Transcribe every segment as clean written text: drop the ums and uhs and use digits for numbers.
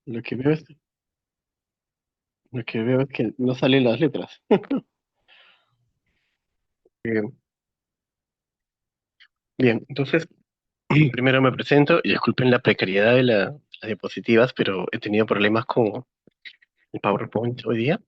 Lo que veo es, lo que veo es que no salen las letras. Bien, bien, entonces primero me presento y disculpen la precariedad de las diapositivas, pero he tenido problemas con el PowerPoint hoy día.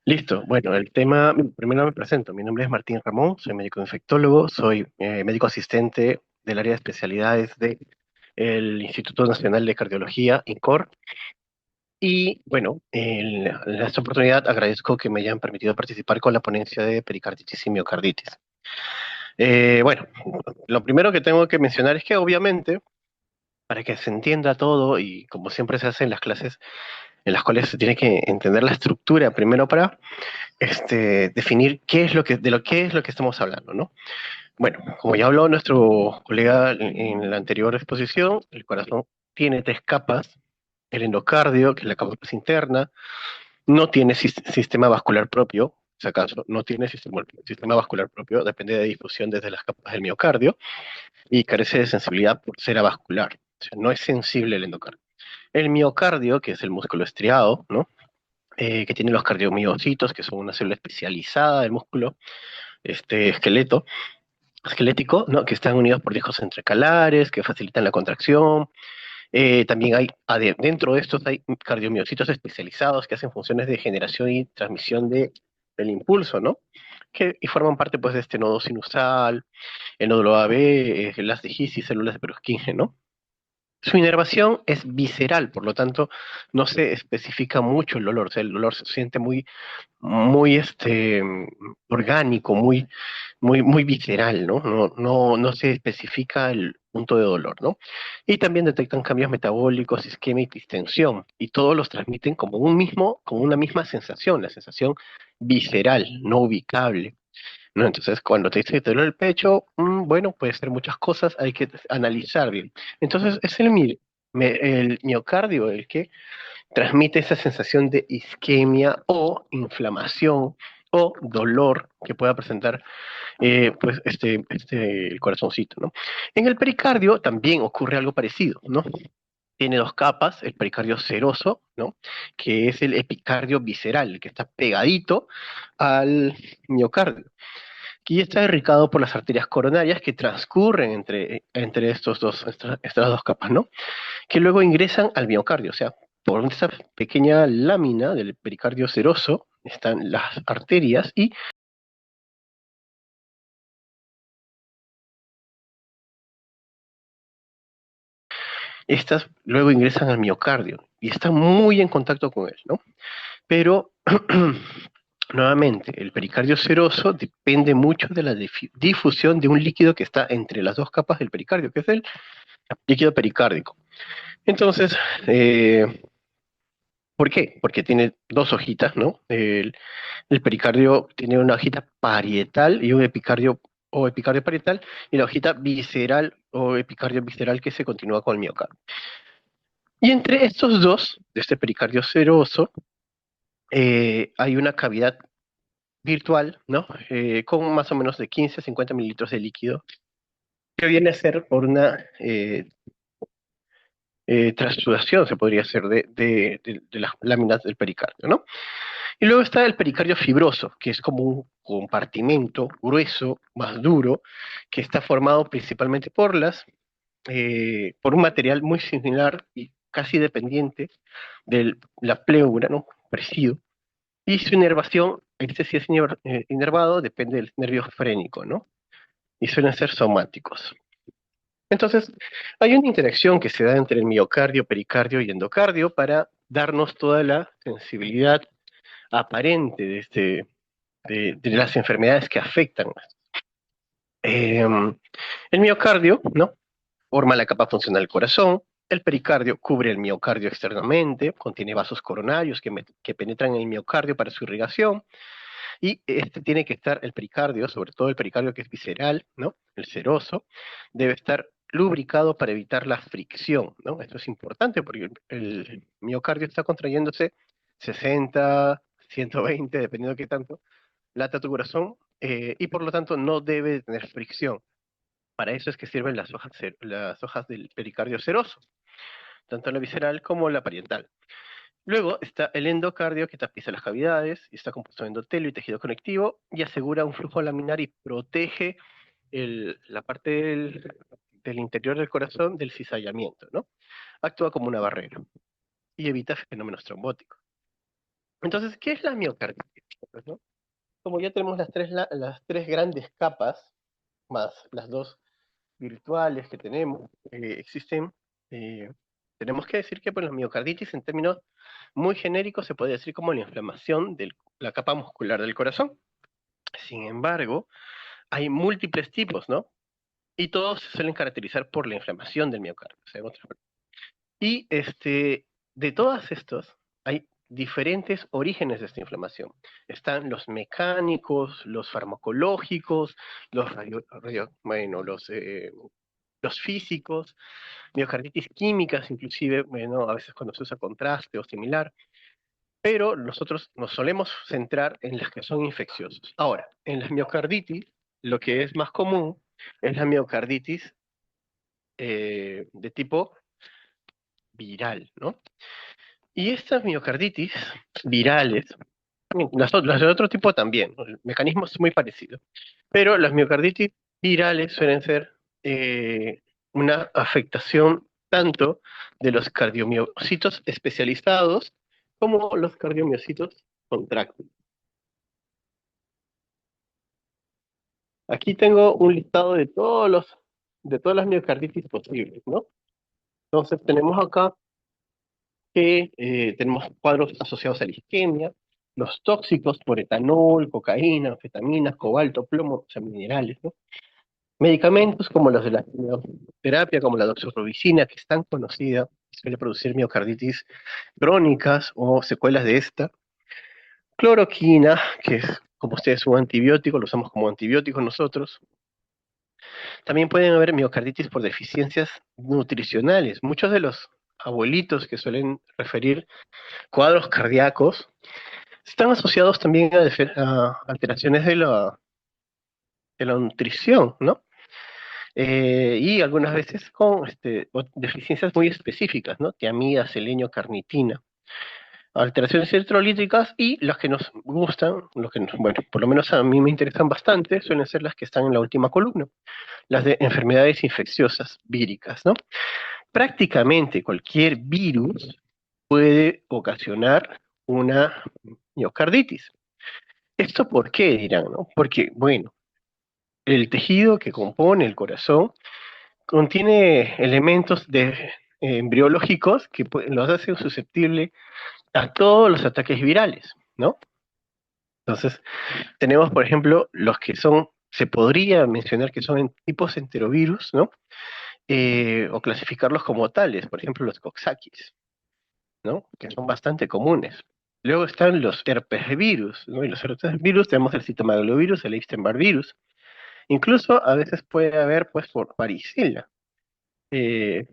Listo, bueno, el tema, primero me presento. Mi nombre es Martín Ramón, soy médico infectólogo, soy médico asistente del área de especialidades del Instituto Nacional de Cardiología, INCOR. Y bueno, en esta oportunidad agradezco que me hayan permitido participar con la ponencia de pericarditis y miocarditis. Bueno, lo primero que tengo que mencionar es que obviamente, para que se entienda todo y como siempre se hace en las clases en las cuales se tiene que entender la estructura primero para definir qué es lo que, de lo que es lo que estamos hablando, ¿no? Bueno, como ya habló nuestro colega en la anterior exposición, el corazón tiene tres capas: el endocardio, que es la capa más interna, no tiene sistema vascular propio, si acaso, no tiene sistema vascular propio, depende de difusión desde las capas del miocardio y carece de sensibilidad por ser avascular, o sea, no es sensible el endocardio. El miocardio, que es el músculo estriado, ¿no? Que tiene los cardiomiocitos, que son una célula especializada del músculo esquelético, ¿no? Que están unidos por discos entrecalares, que facilitan la contracción. También hay, dentro de estos hay cardiomiocitos especializados que hacen funciones de generación y transmisión del impulso, ¿no? Y forman parte, pues, de este nodo sinusal, el nódulo AB, las de His y células de Purkinje, ¿no? Su inervación es visceral, por lo tanto, no se especifica mucho el dolor, o sea, el dolor se siente muy orgánico, muy visceral, ¿no? No se especifica el punto de dolor, ¿no? Y también detectan cambios metabólicos, isquemia y distensión, y todos los transmiten como una misma sensación, la sensación visceral, no ubicable, ¿no? Entonces, cuando te dice que te duele el pecho, bueno, puede ser muchas cosas, hay que analizar bien. Entonces, es el miocardio el que transmite esa sensación de isquemia o inflamación o dolor que pueda presentar pues el corazoncito, ¿no? En el pericardio también ocurre algo parecido, ¿no? Tiene dos capas, el pericardio seroso, ¿no? Que es el epicardio visceral, el que está pegadito al miocardio. Y está irrigado por las arterias coronarias que transcurren entre estas dos capas, ¿no? Que luego ingresan al miocardio, o sea, por esa pequeña lámina del pericardio seroso están las arterias y estas luego ingresan al miocardio y están muy en contacto con él, ¿no? Pero, nuevamente, el pericardio seroso depende mucho de la difusión de un líquido que está entre las dos capas del pericardio, que es el líquido pericárdico. Entonces, ¿por qué? Porque tiene dos hojitas, ¿no? El pericardio tiene una hojita parietal y un epicardio o epicardio parietal, y la hojita visceral o epicardio visceral que se continúa con el miocardio. Y entre estos dos, de este pericardio seroso, hay una cavidad virtual, ¿no? Con más o menos de 15 a 50 mililitros de líquido, que viene a ser por una transsudación, se podría hacer, de las láminas del pericardio, ¿no? Y luego está el pericardio fibroso, que es como un compartimento grueso, más duro, que está formado principalmente por un material muy similar y casi dependiente de la pleura, ¿no? Parecido. Y su inervación, este sí es inervado, depende del nervio frénico, ¿no? Y suelen ser somáticos. Entonces, hay una interacción que se da entre el miocardio, pericardio y endocardio para darnos toda la sensibilidad aparente de las enfermedades que afectan. El miocardio, ¿no? Forma la capa funcional del corazón. El pericardio cubre el miocardio externamente, contiene vasos coronarios que penetran en el miocardio para su irrigación. Y tiene que estar el pericardio, sobre todo el pericardio que es visceral, ¿no? El seroso, debe estar lubricado para evitar la fricción, ¿no? Esto es importante porque el miocardio está contrayéndose 60, 120, dependiendo de qué tanto, lata tu corazón, y por lo tanto no debe tener fricción. Para eso es que sirven las hojas del pericardio seroso. tanto la visceral como la parietal. Luego está el endocardio, que tapiza las cavidades, y está compuesto de endotelio y tejido conectivo, y asegura un flujo laminar y protege la parte del interior del corazón del cizallamiento, ¿no? Actúa como una barrera y evita fenómenos trombóticos. Entonces, ¿qué es la miocarditis? Pues, ¿no? Como ya tenemos las tres grandes capas, más las dos virtuales que tenemos, existen, eh, tenemos que decir que pues, la miocarditis en términos muy genéricos se puede decir como la inflamación de la capa muscular del corazón. Sin embargo, hay múltiples tipos, ¿no? Y todos se suelen caracterizar por la inflamación del miocardio. O sea, y de todas estos, hay diferentes orígenes de esta inflamación. Están los mecánicos, los farmacológicos, bueno, los físicos, miocarditis químicas, inclusive, bueno, a veces cuando se usa contraste o similar, pero nosotros nos solemos centrar en las que son infecciosas. Ahora, en las miocarditis, lo que es más común es la miocarditis de tipo viral, ¿no? Y estas miocarditis virales, las de otro tipo también, ¿no? El mecanismo es muy parecido, pero las miocarditis virales suelen ser una afectación tanto de los cardiomiocitos especializados como los cardiomiocitos contráctiles. Aquí tengo un listado de todas las miocarditis posibles, ¿no? Entonces tenemos acá que tenemos cuadros asociados a la isquemia, los tóxicos por etanol, cocaína, anfetaminas, cobalto, plomo, o sea, minerales, ¿no? Medicamentos como los de la quimioterapia, como la doxorubicina, que es tan conocida, suele producir miocarditis crónicas o secuelas de esta. Cloroquina, que es, como ustedes, un antibiótico, lo usamos como antibiótico nosotros. También pueden haber miocarditis por deficiencias nutricionales. Muchos de los abuelitos que suelen referir cuadros cardíacos están asociados también a alteraciones de la nutrición, ¿no? Y algunas veces con deficiencias muy específicas, ¿no? Tiamida, selenio, carnitina. Alteraciones electrolíticas y las que nos gustan, bueno, por lo menos a mí me interesan bastante, suelen ser las que están en la última columna, las de enfermedades infecciosas víricas, ¿no? Prácticamente cualquier virus puede ocasionar una miocarditis. ¿Esto por qué dirán, no? Porque, bueno, el tejido que compone el corazón contiene elementos embriológicos que los hacen susceptibles a todos los ataques virales, ¿no? Entonces, tenemos, por ejemplo, los que son, se podría mencionar que son tipos enterovirus, ¿no? O clasificarlos como tales, por ejemplo, los coxsackies, ¿no? Que son bastante comunes. Luego están los herpes virus, ¿no? Y los herpes virus tenemos el citomegalovirus, el Epstein-Barr virus. Incluso a veces puede haber, pues, por varicela, eh,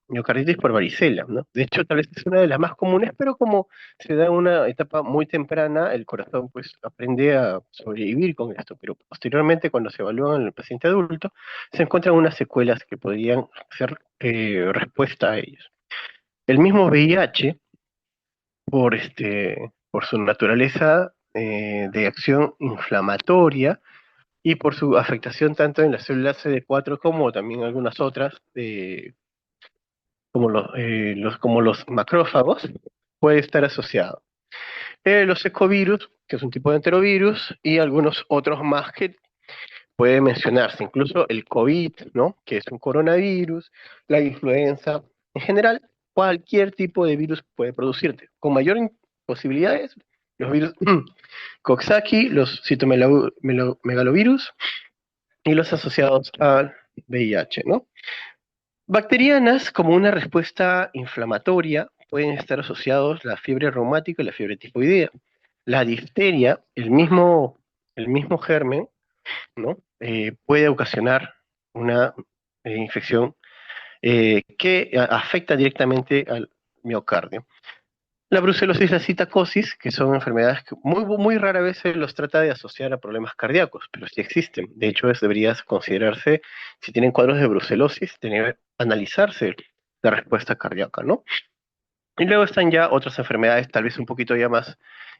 miocarditis por varicela, ¿no? De hecho, tal vez es una de las más comunes, pero como se da en una etapa muy temprana, el corazón, pues, aprende a sobrevivir con esto. Pero posteriormente, cuando se evalúan en el paciente adulto, se encuentran unas secuelas que podrían ser respuesta a ellos. El mismo VIH por su naturaleza de acción inflamatoria y por su afectación tanto en las células CD4 como también algunas otras, como los macrófagos, puede estar asociado. Los ecovirus, que es un tipo de enterovirus, y algunos otros más que puede mencionarse, incluso el COVID, ¿no? Que es un coronavirus, la influenza, en general, cualquier tipo de virus puede producirte. Con mayor posibilidades, los virus Coxsackie, los citomegalovirus y los asociados al VIH, ¿no? Bacterianas, como una respuesta inflamatoria, pueden estar asociados la fiebre reumática y la fiebre tifoidea. La difteria, el mismo germen, ¿no? Puede ocasionar una infección que afecta directamente al miocardio. La brucelosis y la citacosis, que son enfermedades que muy rara vez se los trata de asociar a problemas cardíacos, pero sí existen. De hecho, debería considerarse, si tienen cuadros de brucelosis, debe analizarse la respuesta cardíaca, ¿no? Y luego están ya otras enfermedades tal vez un poquito ya más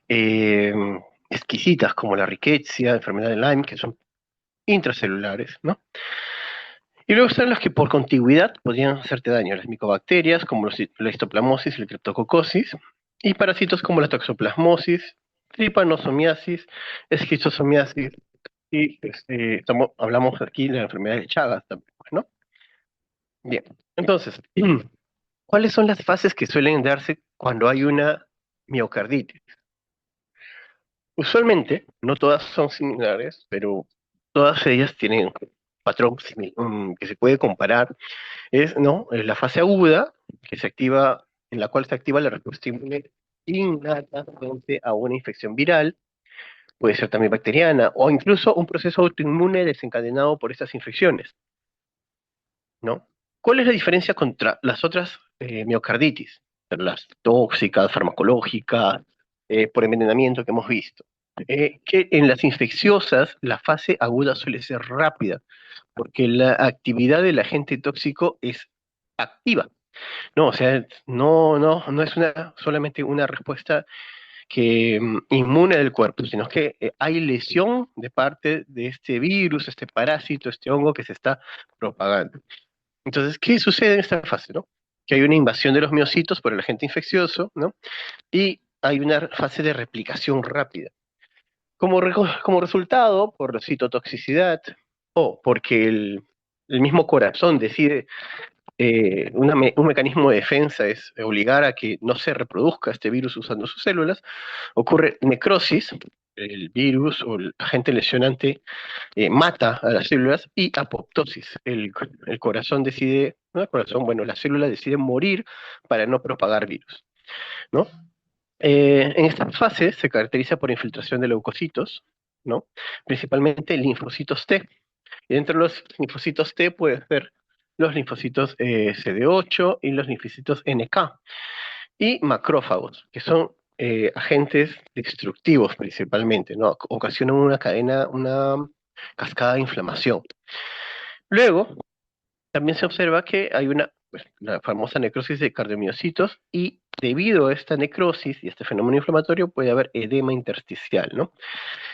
eh, exquisitas, como la riqueza, enfermedad de Lyme, que son intracelulares, ¿no? Y luego están las que por contigüidad podrían hacerte daño, las micobacterias, como la histoplasmosis y la criptococosis, y parásitos como la toxoplasmosis, trypanosomiasis, esquistosomiasis, y hablamos aquí de la enfermedad de Chagas también, pues, ¿no? Bien, entonces, ¿cuáles son las fases que suelen darse cuando hay una miocarditis? Usualmente, no todas son similares, pero todas ellas tienen un patrón que se puede comparar. Es la fase aguda, que se activa, en la cual se activa la respuesta inmune innata frente a una infección viral, puede ser también bacteriana, o incluso un proceso autoinmune desencadenado por estas infecciones, ¿no? ¿Cuál es la diferencia contra las otras miocarditis? Las tóxicas, farmacológicas, por envenenamiento que hemos visto. Que en las infecciosas la fase aguda suele ser rápida, porque la actividad del agente tóxico es activa. No, o sea, no es solamente una respuesta que inmune del cuerpo, sino que hay lesión de parte de este virus, este parásito, este hongo que se está propagando. Entonces, ¿qué sucede en esta fase, no? Que hay una invasión de los miocitos por el agente infeccioso, ¿no? Y hay una fase de replicación rápida. Como resultado, por la citotoxicidad o porque el mismo corazón decide, un mecanismo de defensa es obligar a que no se reproduzca este virus usando sus células, ocurre necrosis, el virus o el agente lesionante mata a las células, y apoptosis, el corazón decide, no el corazón, bueno, la célula decide morir para no propagar virus, ¿no? En esta fase se caracteriza por infiltración de leucocitos, ¿no? Principalmente linfocitos T. Y dentro de los linfocitos T puede ser los linfocitos CD8 y los linfocitos NK. Y macrófagos, que son agentes destructivos principalmente, ¿no? Ocasionan una cascada de inflamación. Luego, también se observa que hay la famosa necrosis de cardiomiocitos, y debido a esta necrosis y este fenómeno inflamatorio puede haber edema intersticial, ¿no?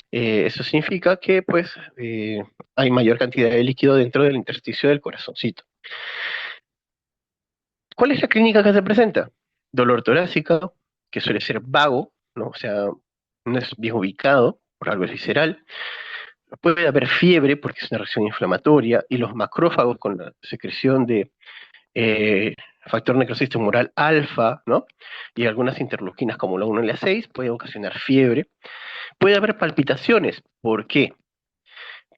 Eso significa que pues hay mayor cantidad de líquido dentro del intersticio del corazoncito. ¿Cuál es la clínica que se presenta? Dolor torácico, que suele ser vago, ¿no? O sea, no es bien ubicado, por algo es visceral. Puede haber fiebre porque es una reacción inflamatoria, y los macrófagos con la secreción de factor necrosis tumoral alfa, ¿no? Y algunas interleuquinas como la 1 y la 6 pueden ocasionar fiebre. Puede haber palpitaciones. ¿Por qué?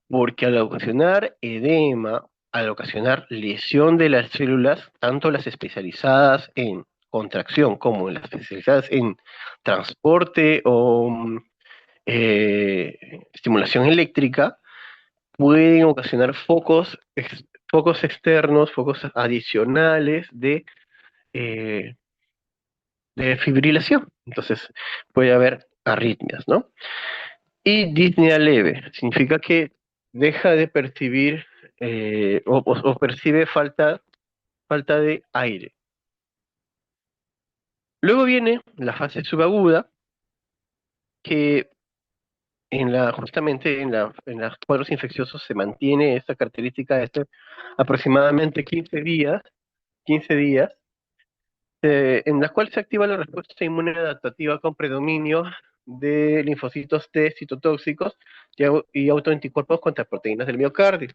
Porque al ocasionar edema, al ocasionar lesión de las células, tanto las especializadas en contracción como las especializadas en transporte o estimulación eléctrica, pueden ocasionar focos externos, focos adicionales eh, de fibrilación. Entonces puede haber arritmias, ¿no? Y disnea leve significa que deja de percibir o percibe falta de aire. Luego viene la fase subaguda, que justamente en los cuadros infecciosos se mantiene esta característica de estar aproximadamente 15 días, en la cual se activa la respuesta inmune adaptativa con predominio de linfocitos T citotóxicos y autoanticuerpos contra proteínas del miocardio,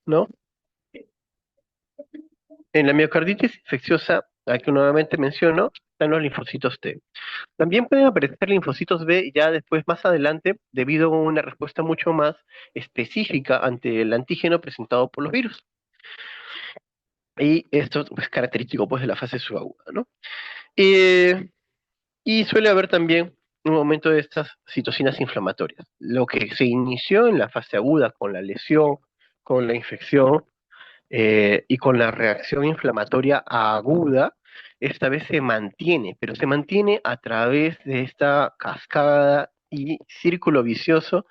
¿no? En la miocarditis infecciosa, a que nuevamente menciono, están los linfocitos T. También pueden aparecer linfocitos B ya después, más adelante, debido a una respuesta mucho más específica ante el antígeno presentado por los virus. Y esto es característico pues de la fase subaguda, ¿no? Eh, y suele haber también un aumento de estas citocinas inflamatorias. Lo que se inició en la fase aguda con la lesión, con la infección, y con la reacción inflamatoria aguda, esta vez se mantiene, pero se mantiene a través de esta cascada y círculo vicioso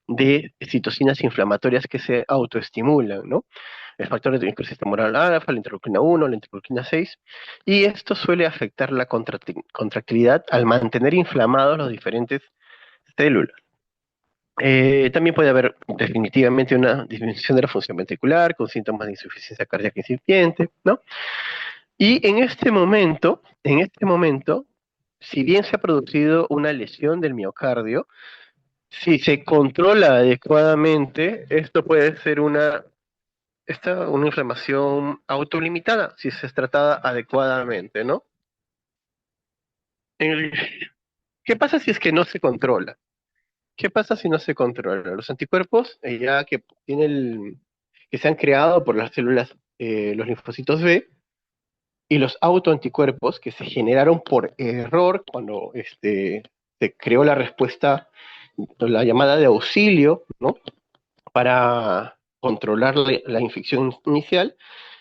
de citocinas inflamatorias que se autoestimulan, ¿no? el factor de increase moral alfa, la interleuquina 1, la interleuquina 6, y esto suele afectar la contractilidad al mantener inflamados los diferentes células. También puede haber definitivamente una disminución de la función ventricular con síntomas de insuficiencia cardíaca incipiente, ¿no? Y en este momento, si bien se ha producido una lesión del miocardio, si se controla adecuadamente, esto puede ser una inflamación autolimitada, si se es tratada adecuadamente, ¿no? El- ¿Qué pasa si es que no se controla? ¿Qué pasa si no se controla? Los anticuerpos, ya que se han creado por las células, los linfocitos B, y los autoanticuerpos que se generaron por error cuando se creó la respuesta, la llamada de auxilio, ¿no? Para controlar la infección inicial,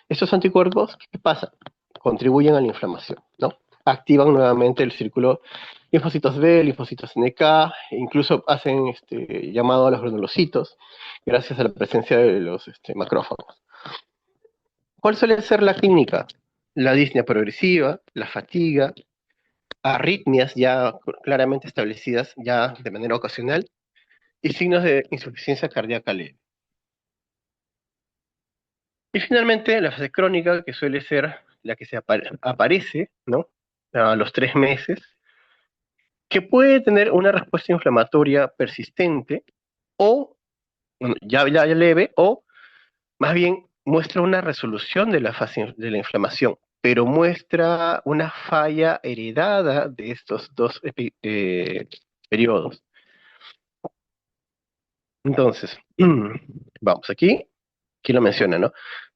estos anticuerpos, ¿qué pasa? Contribuyen a la inflamación, ¿no? Activan nuevamente el círculo linfocitos B, linfocitos NK, e incluso hacen llamado a los granulocitos, gracias a la presencia de los macrófagos. ¿Cuál suele ser la clínica? La disnea progresiva, la fatiga, arritmias ya claramente establecidas ya de manera ocasional y signos de insuficiencia cardíaca leve. Y finalmente la fase crónica, que suele ser la que aparece, ¿no? A los 3 meses, que puede tener una respuesta inflamatoria persistente o bueno, ya leve, o más bien muestra una resolución de la fase de la inflamación, pero muestra una falla heredada de estos dos periodos. Entonces, vamos aquí lo menciona, ¿no?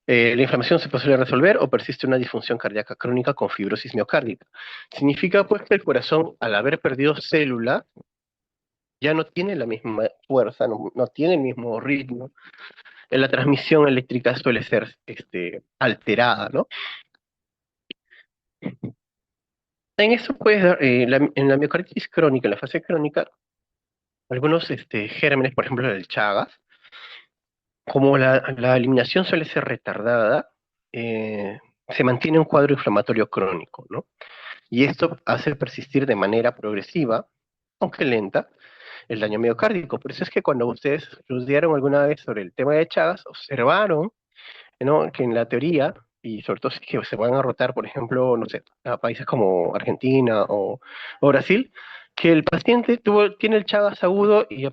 La inflamación se puede resolver o persiste una disfunción cardíaca crónica con fibrosis miocárdica. Significa pues que el corazón, al haber perdido célula, ya no tiene la misma fuerza, no tiene el mismo ritmo. La transmisión eléctrica suele ser alterada, ¿no? En eso puedes dar, en la miocarditis crónica, en la fase crónica, algunos gérmenes, por ejemplo, el Chagas, como la eliminación suele ser retardada, se mantiene un cuadro inflamatorio crónico, ¿no? Y esto hace persistir de manera progresiva, aunque lenta, el daño miocárdico. Por eso es que cuando ustedes estudiaron alguna vez sobre el tema de Chagas, observaron, ¿no? Que en la teoría, y sobre todo si es que se van a rotar, por ejemplo, no sé, a países como Argentina o Brasil, que el paciente tiene el Chagas agudo y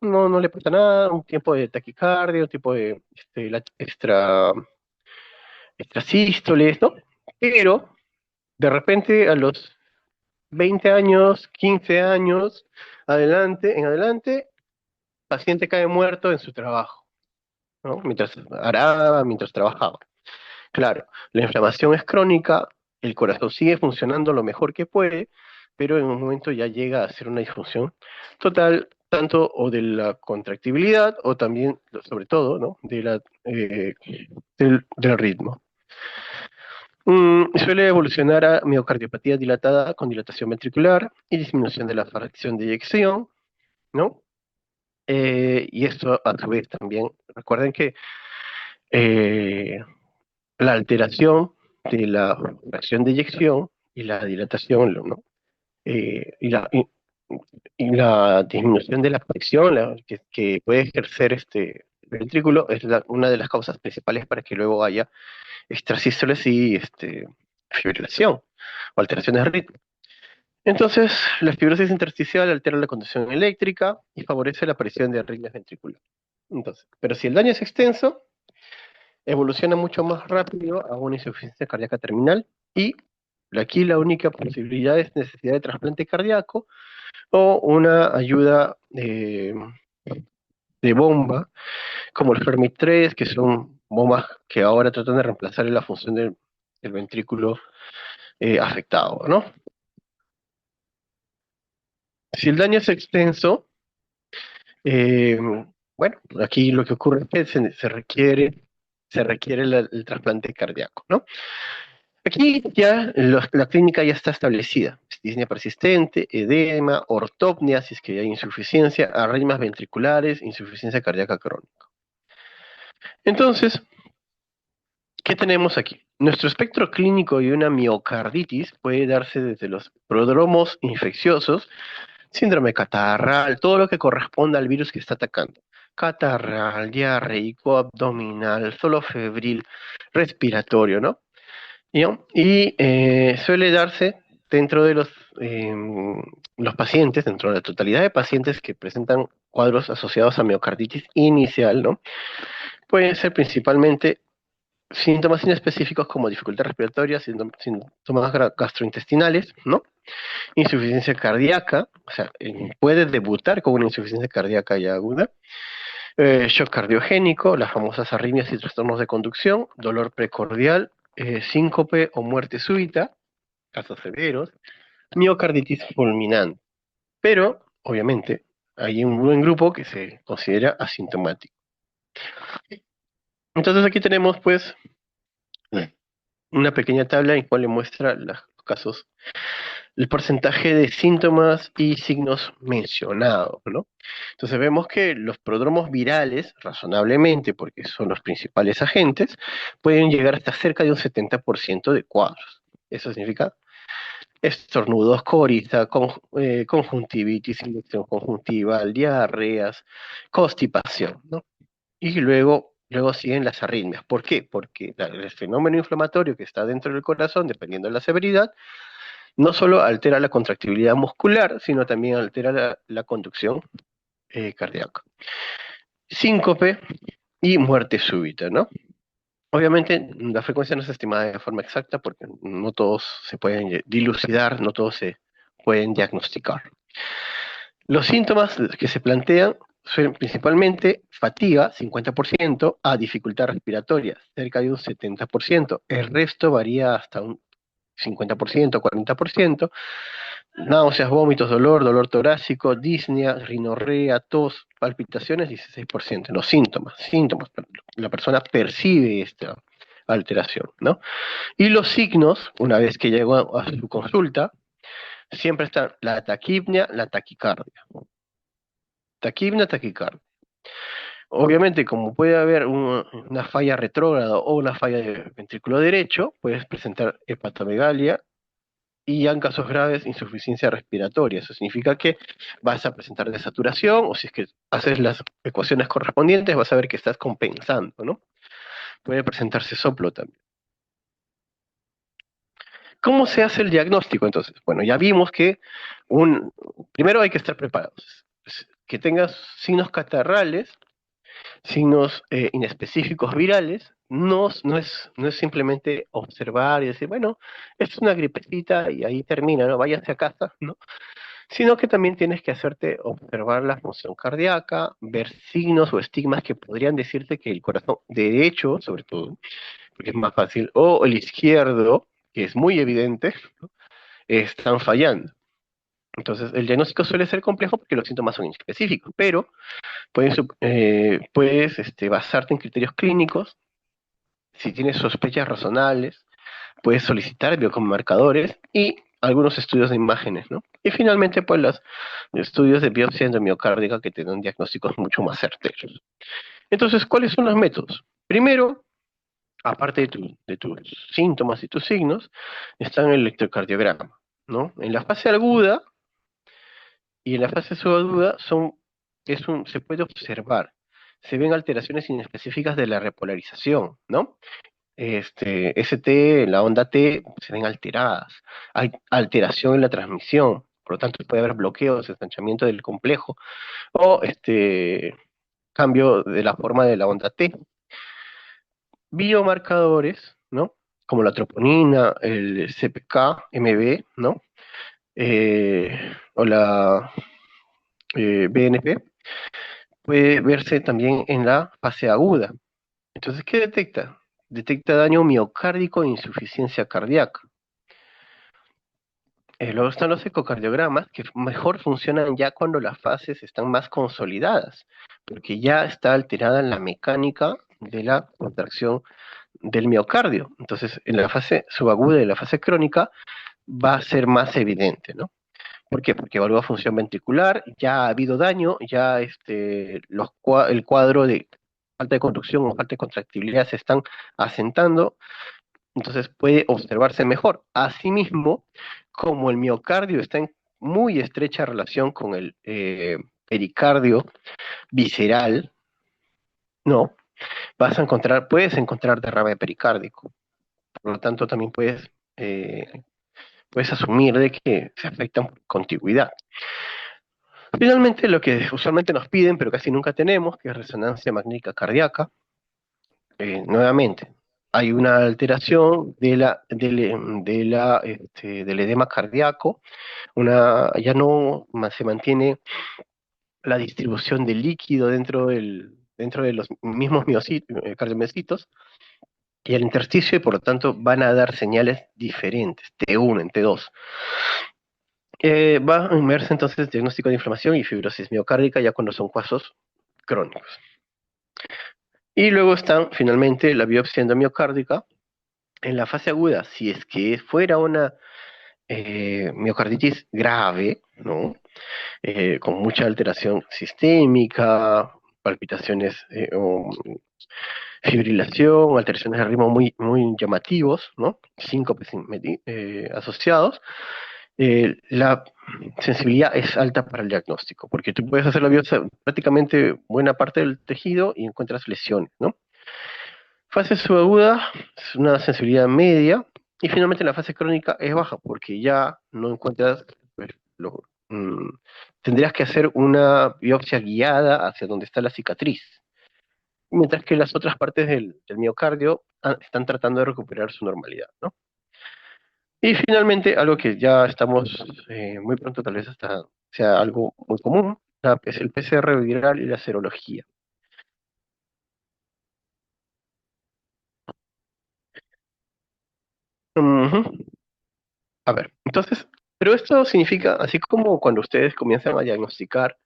no le pasa nada, un tiempo de taquicardia, un tipo de extrasístoles, ¿no? Pero de repente a los 20 años, 15 años, en adelante, paciente cae muerto en su trabajo, ¿no? Mientras araba, mientras trabajaba. Claro, la inflamación es crónica, el corazón sigue funcionando lo mejor que puede, pero en un momento ya llega a ser una disfunción total, tanto o de la contractibilidad o también, sobre todo, ¿no? Del ritmo. Suele evolucionar a miocardiopatía dilatada con dilatación ventricular y disminución de la fracción de eyección, ¿no? Y esto a su vez también, recuerden que eh, la alteración de la fracción de eyección y la dilatación, ¿no? Y la disminución de la presión que puede ejercer el ventrículo es una de las causas principales para que luego haya extrasístoles y fibrilación o alteraciones de ritmo. Entonces, la fibrosis intersticial altera la conducción eléctrica y favorece la aparición de arritmias ventriculares. Entonces, pero si el daño es extenso, evoluciona mucho más rápido a una insuficiencia cardíaca terminal y aquí la única posibilidad es necesidad de trasplante cardíaco o una ayuda de bomba, como el Fermi 3, que son bombas que ahora tratan de reemplazar la función del ventrículo afectado, ¿no? Si el daño es extenso, Eh, bueno, aquí lo que ocurre es que se requiere el trasplante cardíaco, ¿no? Aquí ya la clínica ya está establecida. Disnea persistente, edema, ortopnia, si es que hay insuficiencia, arritmias ventriculares, insuficiencia cardíaca crónica. Entonces, ¿Qué tenemos aquí? Nuestro espectro clínico de una miocarditis puede darse desde los prodromos infecciosos, síndrome catarral, todo lo que corresponda al virus que está atacando. Catarral, diarreico, abdominal, solo febril, respiratorio, ¿no? ¿Ya? Y suele darse dentro de los pacientes, dentro de la totalidad de pacientes que presentan cuadros asociados a miocarditis inicial, ¿no? Pueden ser principalmente síntomas inespecíficos como dificultad respiratoria, síntomas gastrointestinales, ¿no? Insuficiencia cardíaca, o sea, puede debutar con una insuficiencia cardíaca ya aguda, shock cardiogénico, las famosas arritmias y trastornos de conducción, dolor precordial, síncope o muerte súbita, casos severos, miocarditis fulminante. Pero, obviamente, hay un buen grupo que se considera asintomático. Entonces aquí tenemos, pues, una pequeña tabla en cual le muestra los casos, el porcentaje de síntomas y signos mencionados, ¿no? Entonces vemos que los prodromos virales, razonablemente, porque son los principales agentes, pueden llegar hasta cerca de un 70% de cuadros. Eso significa estornudos, coriza, conjuntivitis, infección conjuntival, diarreas, constipación, ¿no? Y luego siguen las arritmias. ¿Por qué? Porque el fenómeno inflamatorio que está dentro del corazón, dependiendo de la severidad, no solo altera la contractibilidad muscular, sino también altera la conducción cardíaca. Síncope y muerte súbita, ¿no? Obviamente la frecuencia no es estimada de forma exacta porque no todos se pueden dilucidar, no todos se pueden diagnosticar. Los síntomas que se plantean son principalmente fatiga, 50%, a dificultad respiratoria, cerca de un 70%. El resto varía hasta un 50%, 40%. Náuseas, vómitos, dolor torácico, disnea, rinorrea, tos, palpitaciones, 16%. Los síntomas, la persona percibe esta alteración, ¿no? Y los signos, una vez que llegó a su consulta, siempre están la taquipnea, la taquicardia. Taquipnea, taquicardia. Obviamente, como puede haber una falla retrógrada o una falla del ventrículo derecho, puedes presentar hepatomegalia y ya en casos graves insuficiencia respiratoria. Eso significa que vas a presentar desaturación o si es que haces las ecuaciones correspondientes vas a ver que estás compensando, ¿no? Puede presentarse soplo también. ¿Cómo se hace el diagnóstico entonces? Bueno, ya vimos que primero hay que estar preparados. Que tengas signos catarrales, signos inespecíficos virales, no es simplemente observar y decir, bueno, es una gripecita y ahí termina, ¿no? Váyase a casa, ¿no? Sino que también tienes que hacerte observar la función cardíaca, ver signos o estigmas que podrían decirte que el corazón derecho, sobre todo, porque es más fácil, o el izquierdo, que es muy evidente, ¿no? Están fallando. Entonces, el diagnóstico suele ser complejo porque los síntomas son inespecíficos, pero puedes basarte en criterios clínicos. Si tienes sospechas razonables, puedes solicitar biomarcadores y algunos estudios de imágenes, ¿no? Y finalmente, pues los estudios de biopsia endomiocárdica que te dan diagnósticos mucho más certeros. Entonces, ¿cuáles son los métodos? Primero, aparte de tus síntomas y tus signos, está el electrocardiograma, ¿no? En la fase aguda y en la fase subaguda se puede observar, se ven alteraciones inespecíficas de la repolarización, ¿no? ST, la onda T, se ven alteradas. Hay alteración en la transmisión, por lo tanto puede haber bloqueos, estancamiento del complejo o cambio de la forma de la onda T. Biomarcadores, ¿no? Como la troponina, el CPK, MB, ¿no? O la BNP, puede verse también en la fase aguda. Entonces, ¿qué detecta? Detecta daño miocárdico e insuficiencia cardíaca. Luego están los ecocardiogramas, que mejor funcionan ya cuando las fases están más consolidadas, porque ya está alterada la mecánica de la contracción del miocardio. Entonces, en la fase subaguda y la fase crónica va a ser más evidente, ¿no? ¿Por qué? Porque evalúa función ventricular, ya ha habido daño, ya el cuadro de falta de conducción o falta de contractibilidad se están asentando, entonces puede observarse mejor. Asimismo, como el miocardio está en muy estrecha relación con el pericardio visceral, ¿no? Puedes encontrar derrame pericárdico. Por lo tanto, también puedes asumir de que se afectan por contigüidad. Finalmente, lo que usualmente nos piden, pero casi nunca tenemos, que es resonancia magnética cardíaca. Nuevamente, hay una alteración del edema cardíaco, ya no se mantiene la distribución del líquido dentro de los mismos cardiomiocitos y el intersticio, y por lo tanto van a dar señales diferentes, T1, en T2. Va a inmerso entonces diagnóstico de inflamación y fibrosis miocárdica ya cuando son casos crónicos. Y luego están finalmente la biopsia endomiocárdica. En la fase aguda, si es que fuera una miocarditis grave, ¿no? Con mucha alteración sistémica, palpitaciones o fibrilación, alteraciones de ritmo muy, muy llamativos, ¿no? Síncopes asociados, la sensibilidad es alta para el diagnóstico, porque tú puedes hacer la biopsia prácticamente buena parte del tejido y encuentras lesiones, ¿no? Fase subaguda es una sensibilidad media y finalmente la fase crónica es baja porque ya no encuentras, pues, mm, tendrías que hacer una biopsia guiada hacia donde está la cicatriz, mientras que las otras partes del miocardio están tratando de recuperar su normalidad, ¿no? Y finalmente, algo que ya estamos muy pronto, tal vez hasta sea algo muy común, es el PCR viral y la serología. Ujú. A ver, entonces, pero esto significa, así como cuando ustedes comienzan a diagnosticar,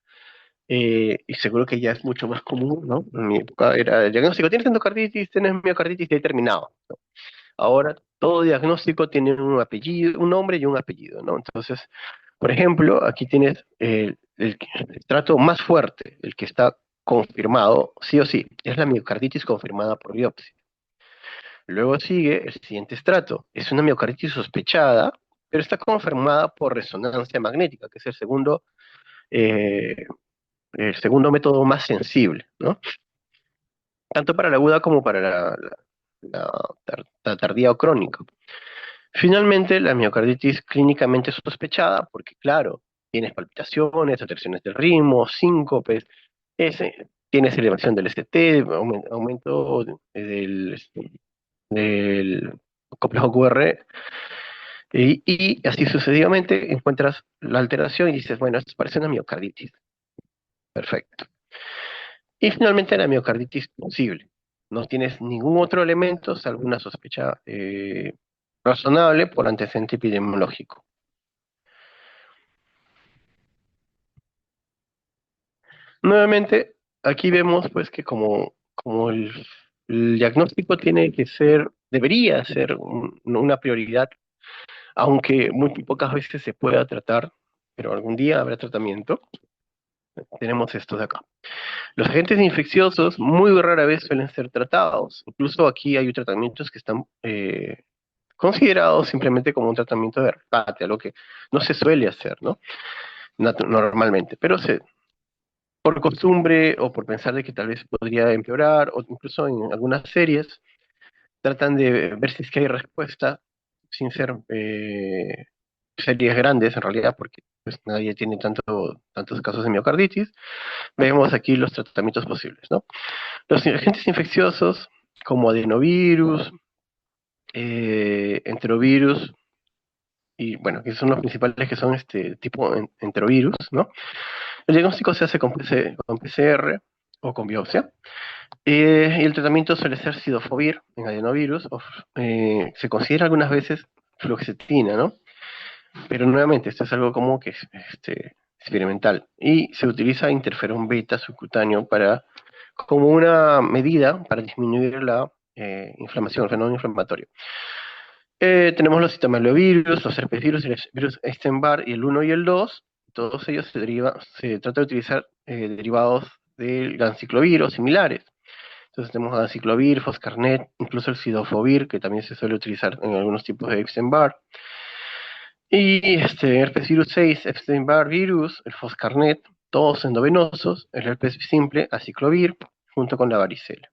y seguro que ya es mucho más común, ¿no? En mi época era el diagnóstico, tienes endocarditis, tienes miocarditis, y ahí terminado, ¿no? Ahora todo diagnóstico tiene un apellido, un nombre y un apellido, ¿no? Entonces, por ejemplo, aquí tienes el estrato más fuerte, el que está confirmado, sí o sí, es la miocarditis confirmada por biopsia. Luego sigue el siguiente estrato, es una miocarditis sospechada, pero está confirmada por resonancia magnética, que es eh, el segundo método más sensible, ¿no? Tanto para la aguda como para la tardía o crónica. Finalmente, la miocarditis clínicamente sospechada, porque claro, tienes palpitaciones, alteraciones del ritmo, síncopes, tienes elevación del ST, aumento del complejo QR, y así sucesivamente encuentras la alteración y dices, bueno, esto parece una miocarditis. Perfecto. Y finalmente la miocarditis posible. No tienes ningún otro elemento, salvo una sospecha razonable por antecedente epidemiológico. Nuevamente, aquí vemos pues que como el diagnóstico tiene que ser, debería ser una prioridad, aunque muy pocas veces se pueda tratar, pero algún día habrá tratamiento, tenemos esto de acá. Los agentes infecciosos muy rara vez suelen ser tratados. Incluso aquí hay tratamientos que están considerados simplemente como un tratamiento de rescate, algo que no se suele hacer, ¿no? Normalmente, pero por costumbre o por pensar de que tal vez podría empeorar, o incluso en algunas series, tratan de ver si es que hay respuesta sin ser series grandes en realidad, porque pues, nadie tiene tantos casos de miocarditis. Vemos aquí los tratamientos posibles, ¿no? Los agentes infecciosos como adenovirus, enterovirus, y bueno, que son los principales que son este tipo enterovirus, ¿no? El diagnóstico se hace con PCR o con biopsia. Y el tratamiento suele ser sidofovir en adenovirus, se considera algunas veces fluoxetina, ¿no? Pero nuevamente, esto es algo como que es experimental. Y se utiliza interferón beta subcutáneo como una medida para disminuir la inflamación, el fenómeno inflamatorio. Tenemos los citomegalovirus, los herpesvirus, el virus Epstein-Barr y el 1 y el 2. Todos ellos se trata de utilizar derivados del ganciclovir o similares. Entonces tenemos aciclovir, foscarnet, incluso el cidofovir, que también se suele utilizar en algunos tipos de Epstein-Barr. Y herpes virus 6, Epstein-Barr virus, el foscarnet, todos endovenosos, el herpes simple, aciclovir, junto con la varicela.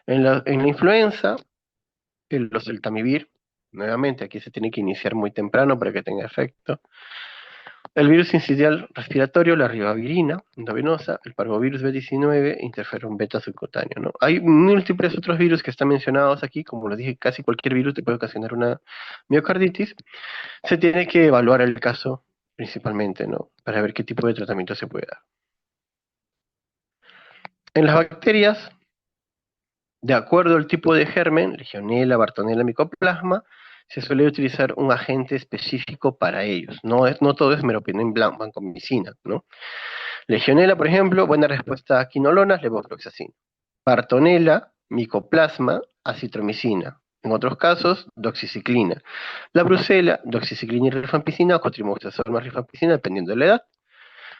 En la influenza, los del Tamivir, nuevamente aquí se tiene que iniciar muy temprano para que tenga efecto. El virus incisional respiratorio, la ribavirina endovenosa, el parvovirus B19, interferón beta subcutáneo, ¿no? Hay múltiples otros virus que están mencionados aquí, como les dije, casi cualquier virus te puede ocasionar una miocarditis. Se tiene que evaluar el caso principalmente, ¿no? Para ver qué tipo de tratamiento se puede dar. En las bacterias, de acuerdo al tipo de germen, Legionella, Bartonella, Mycoplasma, se suele utilizar un agente específico para ellos. No todo es meropenem vancomicina, ¿no? Legionella, por ejemplo, buena respuesta a quinolonas, levofloxacina. Bartonella, Mycoplasma, acitromicina. En otros casos, doxiciclina. La brucela, doxiciclina y rifampicina o cotrimoxazol más rifampicina, dependiendo de la edad.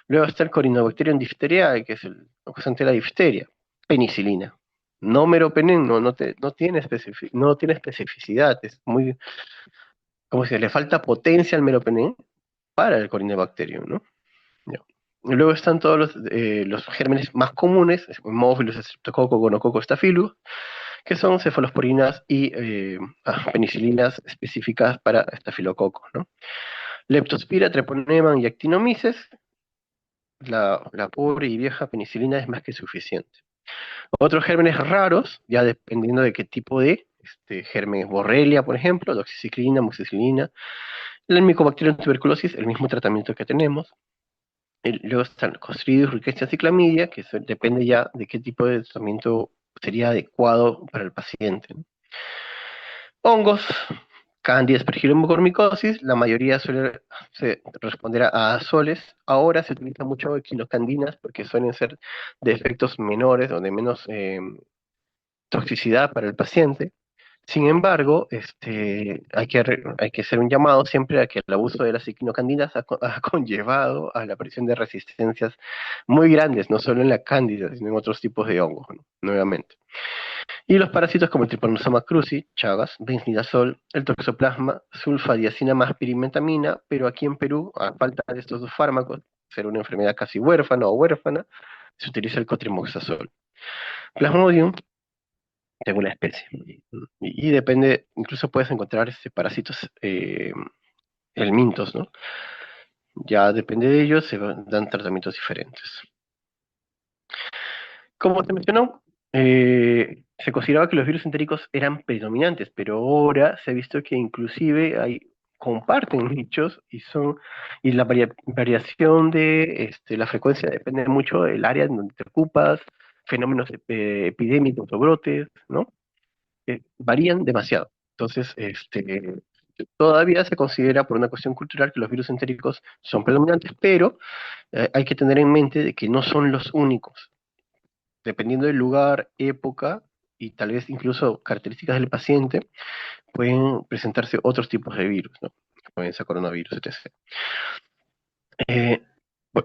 Luego está el Corynebacterium diphtheriae, que es el causante de la difteria. Penicilina. No meropenem, no tiene especificidad, es muy, como si le falta potencia al meropenem para el Corynebacterium, ¿no? Ya. Luego están todos los gérmenes más comunes, Haemophilus, Streptococcus, Gonococcus, Staphylococcus, que son cefalosporinas y penicilinas específicas para estafilococos, ¿no? Leptospira, Treponema y Actinomyces, la pobre y vieja penicilina es más que suficiente. Otros gérmenes raros, ya dependiendo de qué tipo de germen, Borrelia, por ejemplo, doxiciclina, amoxicilina, el Mycobacterium tuberculosis, el mismo tratamiento que tenemos. Luego están Clostridium, Rickettsia y Clamidia, que depende ya de qué tipo de tratamiento sería adecuado para el paciente, ¿no? Hongos, Candida, Aspergillus, Mucormicosis, la mayoría suele responder a azoles. Ahora se utiliza mucho equinocandinas porque suelen ser de efectos menores o de menos toxicidad para el paciente. Sin embargo, hay que hacer un llamado siempre a que el abuso de las equinocandinas ha conllevado a la aparición de resistencias muy grandes, no solo en la cándida, sino en otros tipos de hongos, ¿no? Nuevamente. Y los parásitos como el Trypanosoma cruzi, Chagas, benznidazol, el toxoplasma, sulfadiacinamida, pirimetamina, pero aquí en Perú, a falta de estos dos fármacos, ser una enfermedad casi huérfana o huérfana, se utiliza el cotrimoxazol. Plasmodium, según la especie. Y depende, incluso puedes encontrar parásitos helmintos, ¿no? Ya depende de ellos, dan tratamientos diferentes. Como se mencionó, se consideraba que los virus entéricos eran predominantes, pero ahora se ha visto que inclusive comparten nichos y la variación de la frecuencia depende mucho del área en donde te ocupas, fenómenos epidémicos o brotes, ¿no? Varían demasiado. Entonces, todavía se considera por una cuestión cultural que los virus entéricos son predominantes, pero hay que tener en mente de que no son los únicos. Dependiendo del lugar, época y tal vez incluso características del paciente, pueden presentarse otros tipos de virus, ¿no? Pueden ser coronavirus, etc.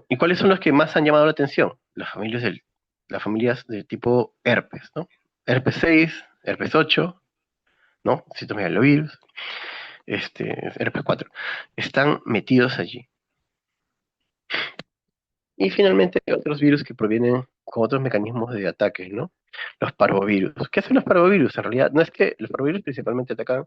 ¿Y cuáles son los que más han llamado la atención? Las familias de tipo herpes, ¿no? Herpes 6, herpes 8, ¿no? Citomegalovirus, herpes 4. Están metidos allí. Y finalmente otros virus que provienen con otros mecanismos de ataque, ¿no? Los parvovirus. ¿Qué hacen los parvovirus? En realidad, no es que los parvovirus principalmente atacan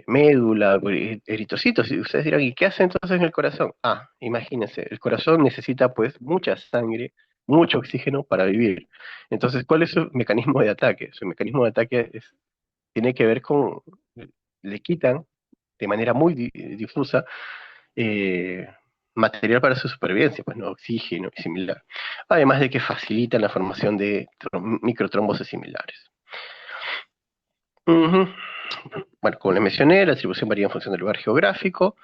médula, eritrocitos, y ustedes dirán, ¿y qué hace entonces en el corazón? Ah, imagínense, el corazón necesita pues mucha sangre, mucho oxígeno para vivir. Entonces, ¿cuál es su mecanismo de ataque? Su mecanismo de ataque tiene que ver con, le quitan de manera muy difusa eh, material para su supervivencia, pues no, oxígeno y similar. Además de que facilitan la formación de microtrombosis similares. Ujú. Bueno, como les mencioné, la distribución varía en función del lugar geográfico.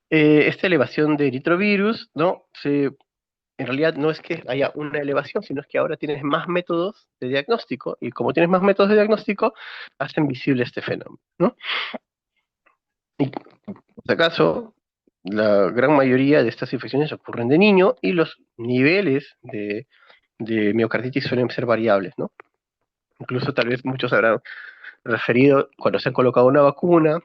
Esta elevación de eritrovirus, ¿no? En realidad no es que haya una elevación, sino es que ahora tienes más métodos de diagnóstico, y como tienes más métodos de diagnóstico, hacen visible este fenómeno, ¿no? Y por si acaso, la gran mayoría de estas infecciones ocurren de niño y los niveles de miocarditis suelen ser variables, ¿no? Incluso tal vez muchos habrán referido cuando se ha colocado una vacuna,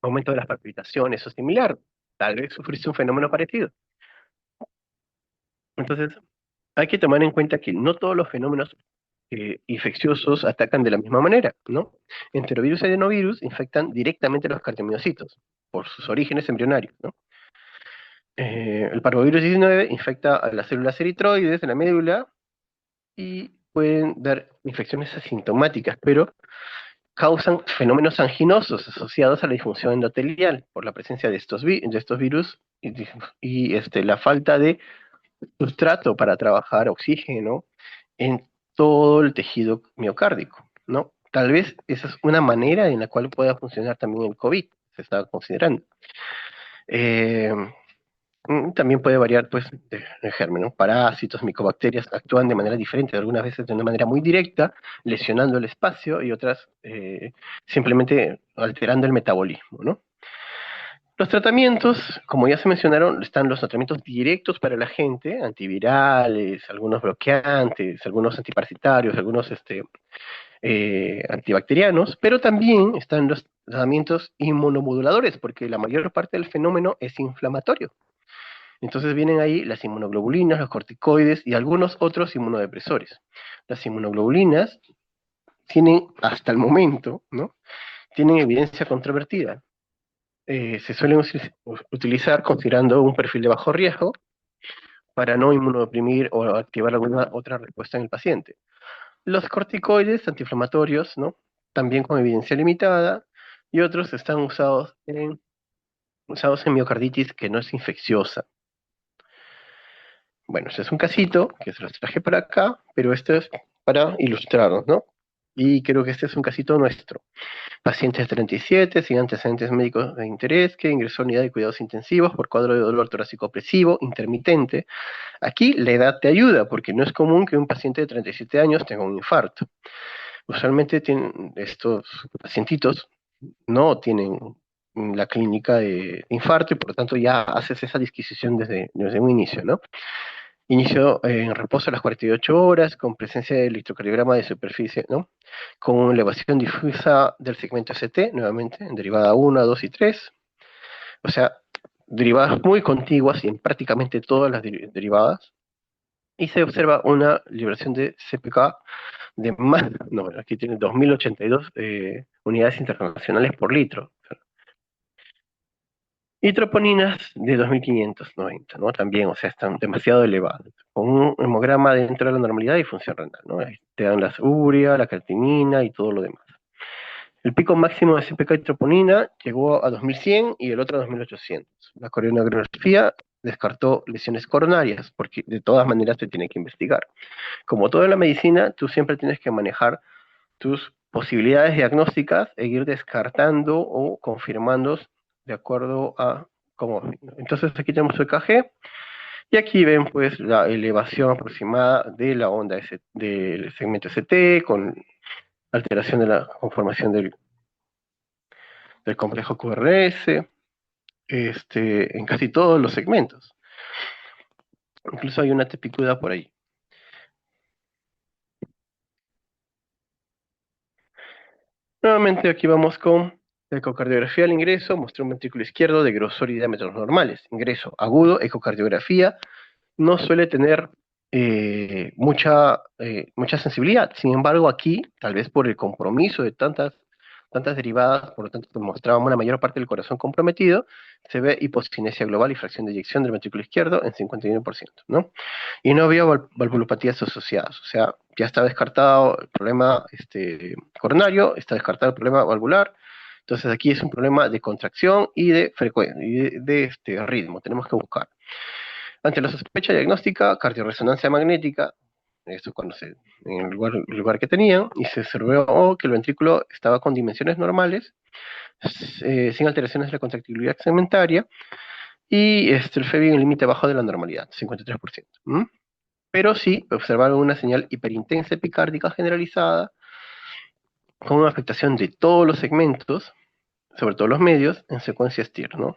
aumento de las palpitaciones o similar. Tal vez sufriste un fenómeno parecido. Entonces, hay que tomar en cuenta que no todos los fenómenos infecciosos atacan de la misma manera, ¿no? Enterovirus y adenovirus infectan directamente los cardiomiocitos por sus orígenes embrionarios, ¿no? El parvovirus 19 infecta a las células eritroides de la médula y pueden dar infecciones asintomáticas, pero causan fenómenos anginosos asociados a la disfunción endotelial por la presencia de de estos virus y la falta de sustrato para trabajar oxígeno en todo el tejido miocárdico, ¿no? Tal vez esa es una manera en la cual pueda funcionar también el COVID, se está considerando. Eh, También puede variar, pues, de germen, ¿no? Parásitos, micobacterias actúan de manera diferente, algunas veces de una manera muy directa, lesionando el espacio y otras simplemente alterando el metabolismo, ¿no? Los tratamientos, como ya se mencionaron, están los tratamientos directos para la gente, antivirales, algunos bloqueantes, algunos antiparasitarios, algunos antibacterianos, pero también están los tratamientos inmunomoduladores, porque la mayor parte del fenómeno es inflamatorio. Entonces vienen ahí las inmunoglobulinas, los corticoides y algunos otros inmunodepresores. Las inmunoglobulinas tienen, hasta el momento, ¿no? Tienen evidencia controvertida. Se suelen utilizar considerando un perfil de bajo riesgo para no inmunodeprimir o activar alguna otra respuesta en el paciente. Los corticoides antiinflamatorios, ¿no? También con evidencia limitada, y otros están usados en miocarditis que no es infecciosa. Bueno, este es un casito que se los traje para acá, pero esto es para ilustrarnos, ¿no? Y creo que este es un casito nuestro. Pacientes de 37, sin antecedentes médicos de interés, que ingresó a unidad de cuidados intensivos por cuadro de dolor torácico opresivo, intermitente. Aquí la edad te ayuda, porque no es común que un paciente de 37 años tenga un infarto. Usualmente tienen estos pacientitos no tienen la clínica de infarto y por lo tanto ya haces esa disquisición desde un inicio, ¿no? Inicio en reposo a las 48 horas, con presencia de electrocardiograma de superficie, ¿no? Con elevación difusa del segmento ST, nuevamente, en derivada 1, 2 y 3. O sea, derivadas muy contiguas y en prácticamente todas las derivadas. Y se observa una liberación de CPK de más, no, aquí tiene 2082 unidades internacionales por litro. Y troponinas de 2590, ¿no? También, o sea, están demasiado elevadas. Con un hemograma dentro de la normalidad y función renal, ¿no? Ahí te dan las urea, la creatinina y todo lo demás. El pico máximo de CPK y troponina llegó a 2100 y el otro a 2800. La coronografía descartó lesiones coronarias, porque de todas maneras se tiene que investigar. Como todo en la medicina, tú siempre tienes que manejar tus posibilidades diagnósticas e ir descartando o confirmando de acuerdo a cómo. Entonces aquí tenemos el EKG y aquí ven pues la elevación aproximada de la onda del segmento ST con alteración de la conformación del complejo QRS en casi todos los segmentos. Incluso hay una tepicuda por ahí. Nuevamente aquí vamos con la ecocardiografía al ingreso, mostró un ventrículo izquierdo de grosor y diámetros normales. Ingreso agudo, ecocardiografía, no suele tener mucha sensibilidad. Sin embargo, aquí, tal vez por el compromiso de tantas derivadas, por lo tanto, mostraba una mayor parte del corazón comprometido, se ve hipocinesia global y fracción de eyección del ventrículo izquierdo en 51%, ¿no? Y no había valvulopatías asociadas, o sea, ya está descartado el problema coronario, está descartado el problema valvular, entonces aquí es un problema de contracción y de frecuencia, y de ritmo, tenemos que buscar. Ante la sospecha diagnóstica, cardioresonancia magnética, esto cuando en el lugar que tenían, y se observó que el ventrículo estaba con dimensiones normales, sin alteraciones de la contractibilidad segmentaria, y el FEBI en el límite bajo de la normalidad, 53%. Pero sí observaron una señal hiperintensa epicárdica generalizada, con una afectación de todos los segmentos, sobre todo los medios, en secuencia STIR, ¿no?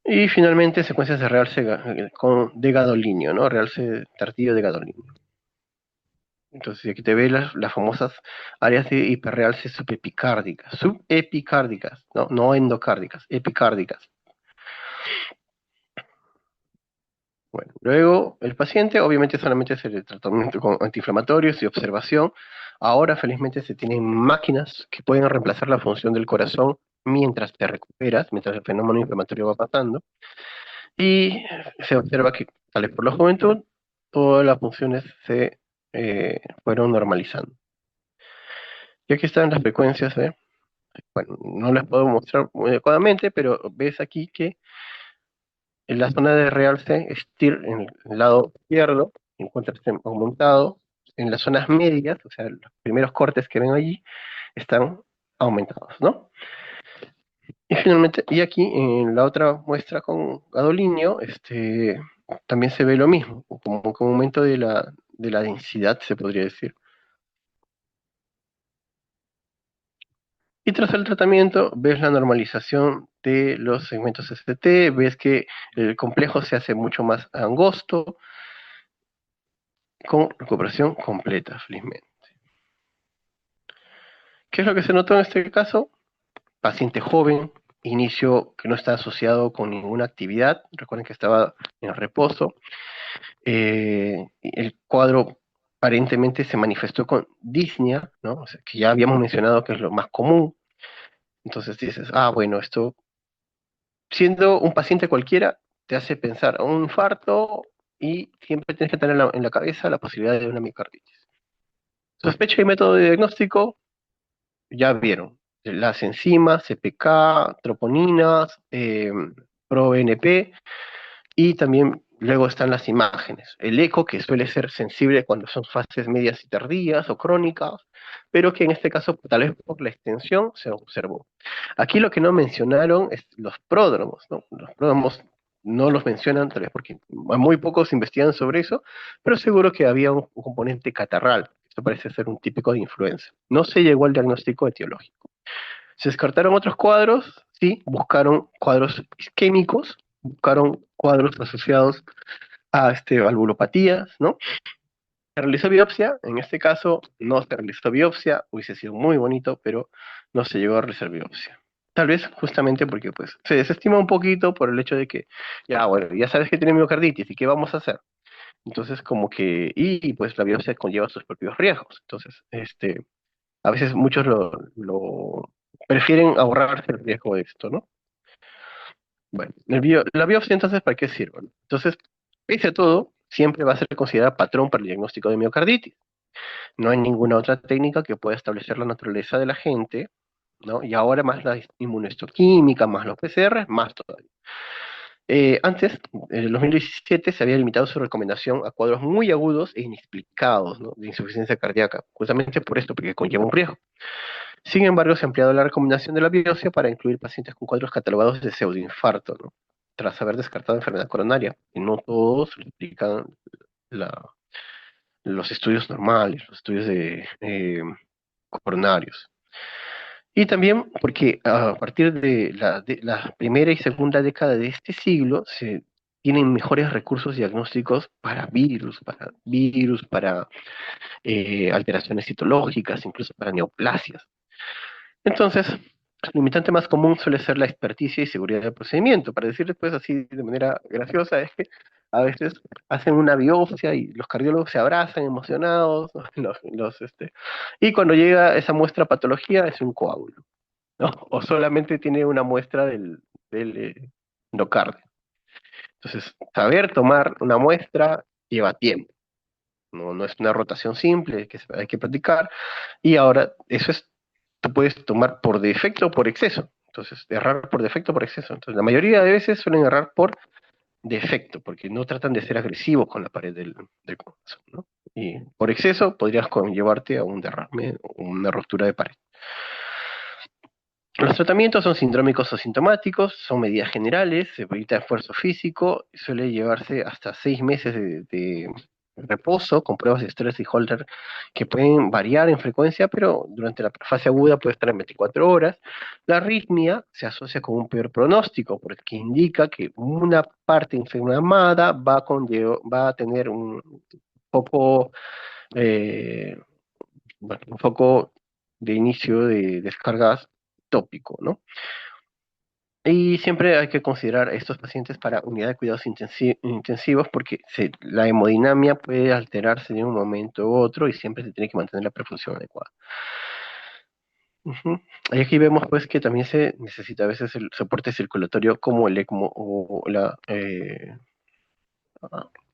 Y finalmente secuencias de realce de gadolinio, ¿no? Realce tardío de gadolinio. Entonces aquí te ve las famosas áreas de hiperrealce subepicárdicas, no, no endocárdicas, epicárdicas. Bueno, luego el paciente obviamente solamente es el tratamiento con antiinflamatorios y observación. Ahora felizmente se tienen máquinas que pueden reemplazar la función del corazón mientras te recuperas, mientras el fenómeno inflamatorio va pasando. Y se observa que, tal vez por la juventud, todas las funciones se fueron normalizando. Y aquí están las frecuencias, bueno, no las puedo mostrar muy adecuadamente, pero ves aquí que en la zona de realce, STIR, en el lado izquierdo, encuentras aumentado. En las zonas medias, o sea, los primeros cortes que ven allí, están aumentados, ¿no? Y finalmente, y aquí en la otra muestra con gadolinio, también se ve lo mismo, como un aumento de la densidad, se podría decir. Y tras el tratamiento, ves la normalización de los segmentos ST, ves que el complejo se hace mucho más angosto, con recuperación completa, felizmente. ¿Qué es lo que se notó en este caso? Paciente joven, inicio que no está asociado con ninguna actividad, recuerden que estaba en reposo. El cuadro aparentemente se manifestó con disnea, ¿no? O sea, que ya habíamos mencionado que es lo más común. Entonces dices, bueno, esto, siendo un paciente cualquiera, te hace pensar a un infarto y siempre tienes que tener en la cabeza la posibilidad de una miocarditis. Sospecha y método de diagnóstico, ya vieron, las enzimas, CPK, troponinas, ProBNP, y también luego están las imágenes. El eco, que suele ser sensible cuando son fases medias y tardías o crónicas, pero que en este caso, tal vez por la extensión, se observó. Aquí lo que no mencionaron es los pródromos, ¿no? Los pródromos no los mencionan, tal vez porque muy pocos investigan sobre eso, pero seguro que había un componente catarral. Esto parece ser un típico de influenza. No se llegó al diagnóstico etiológico. Se descartaron otros cuadros, sí, buscaron cuadros isquémicos, buscaron cuadros asociados a valvulopatías, ¿no? Se realizó biopsia, en este caso no se realizó biopsia, hubiese sido muy bonito, pero no se llegó a realizar biopsia. Tal vez justamente porque pues se desestima un poquito por el hecho de que, ya bueno, ya sabes que tiene miocarditis, ¿y qué vamos a hacer? Entonces como que, y pues la biopsia conlleva sus propios riesgos. Entonces, a veces muchos lo prefieren ahorrarse el riesgo de esto, ¿no? Bueno, la biopsia entonces, ¿para qué sirve? Entonces, pese a todo, siempre va a ser considerada patrón para el diagnóstico de miocarditis. No hay ninguna otra técnica que pueda establecer la naturaleza del agente, ¿no? Y ahora más la inmunohistoquímica, más los PCR, más todavía. Antes, en el 2017, se había limitado su recomendación a cuadros muy agudos e inexplicados, ¿no? De insuficiencia cardíaca, justamente por esto, porque conlleva un riesgo. Sin embargo, se ha ampliado la recomendación de la biopsia para incluir pacientes con cuadros catalogados de pseudoinfarto, ¿no? Tras haber descartado enfermedad coronaria. Y no todos lo explican la- los estudios normales, los estudios coronarios. Y también porque a partir de la primera y segunda década de este siglo se tienen mejores recursos diagnósticos para alteraciones citológicas, incluso para neoplasias. Entonces, el limitante más común suele ser la experticia y seguridad del procedimiento. Para decirles pues así de manera graciosa, es que a veces hacen una biopsia y los cardiólogos se abrazan emocionados, y cuando llega esa muestra patología es un coágulo, ¿no? O solamente tiene una muestra del endocardio. Entonces, saber tomar una muestra lleva tiempo. No, no es una rotación simple, que hay que practicar. Y ahora, eso es, tú puedes tomar por defecto o por exceso. Entonces, errar por defecto o por exceso. Entonces, la mayoría de veces suelen errar por defecto, porque no tratan de ser agresivos con la pared del corazón, ¿no? Y por exceso podrías conllevarte a un derrame o una ruptura de pared. Los tratamientos son sindrómicos o sintomáticos, son medidas generales, se evita esfuerzo físico, suele llevarse hasta 6 meses de reposo con pruebas de estrés y Holter que pueden variar en frecuencia, pero durante la fase aguda puede estar en 24 horas. La arritmia se asocia con un peor pronóstico porque indica que una parte inflamada va a tener un poco eh, bueno, un foco de inicio de descargas tópico, ¿no? Y siempre hay que considerar a estos pacientes para unidad de cuidados intensivos porque la hemodinamia puede alterarse de un momento u otro y siempre se tiene que mantener la perfusión adecuada. Ujú. Y aquí vemos pues que también se necesita a veces el soporte circulatorio como el ECMO o la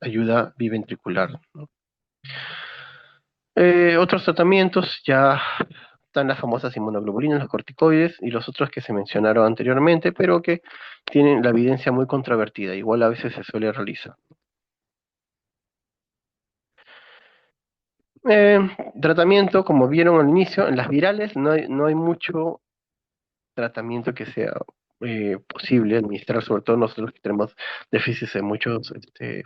ayuda biventricular, ¿no? Otros tratamientos ya están las famosas inmunoglobulinas, los corticoides y los otros que se mencionaron anteriormente, pero que tienen la evidencia muy controvertida. Igual a veces se suele realizar. Eh, Tratamiento, como vieron al inicio, en las virales no hay mucho tratamiento que sea posible administrar, sobre todo nosotros que tenemos déficits en muchos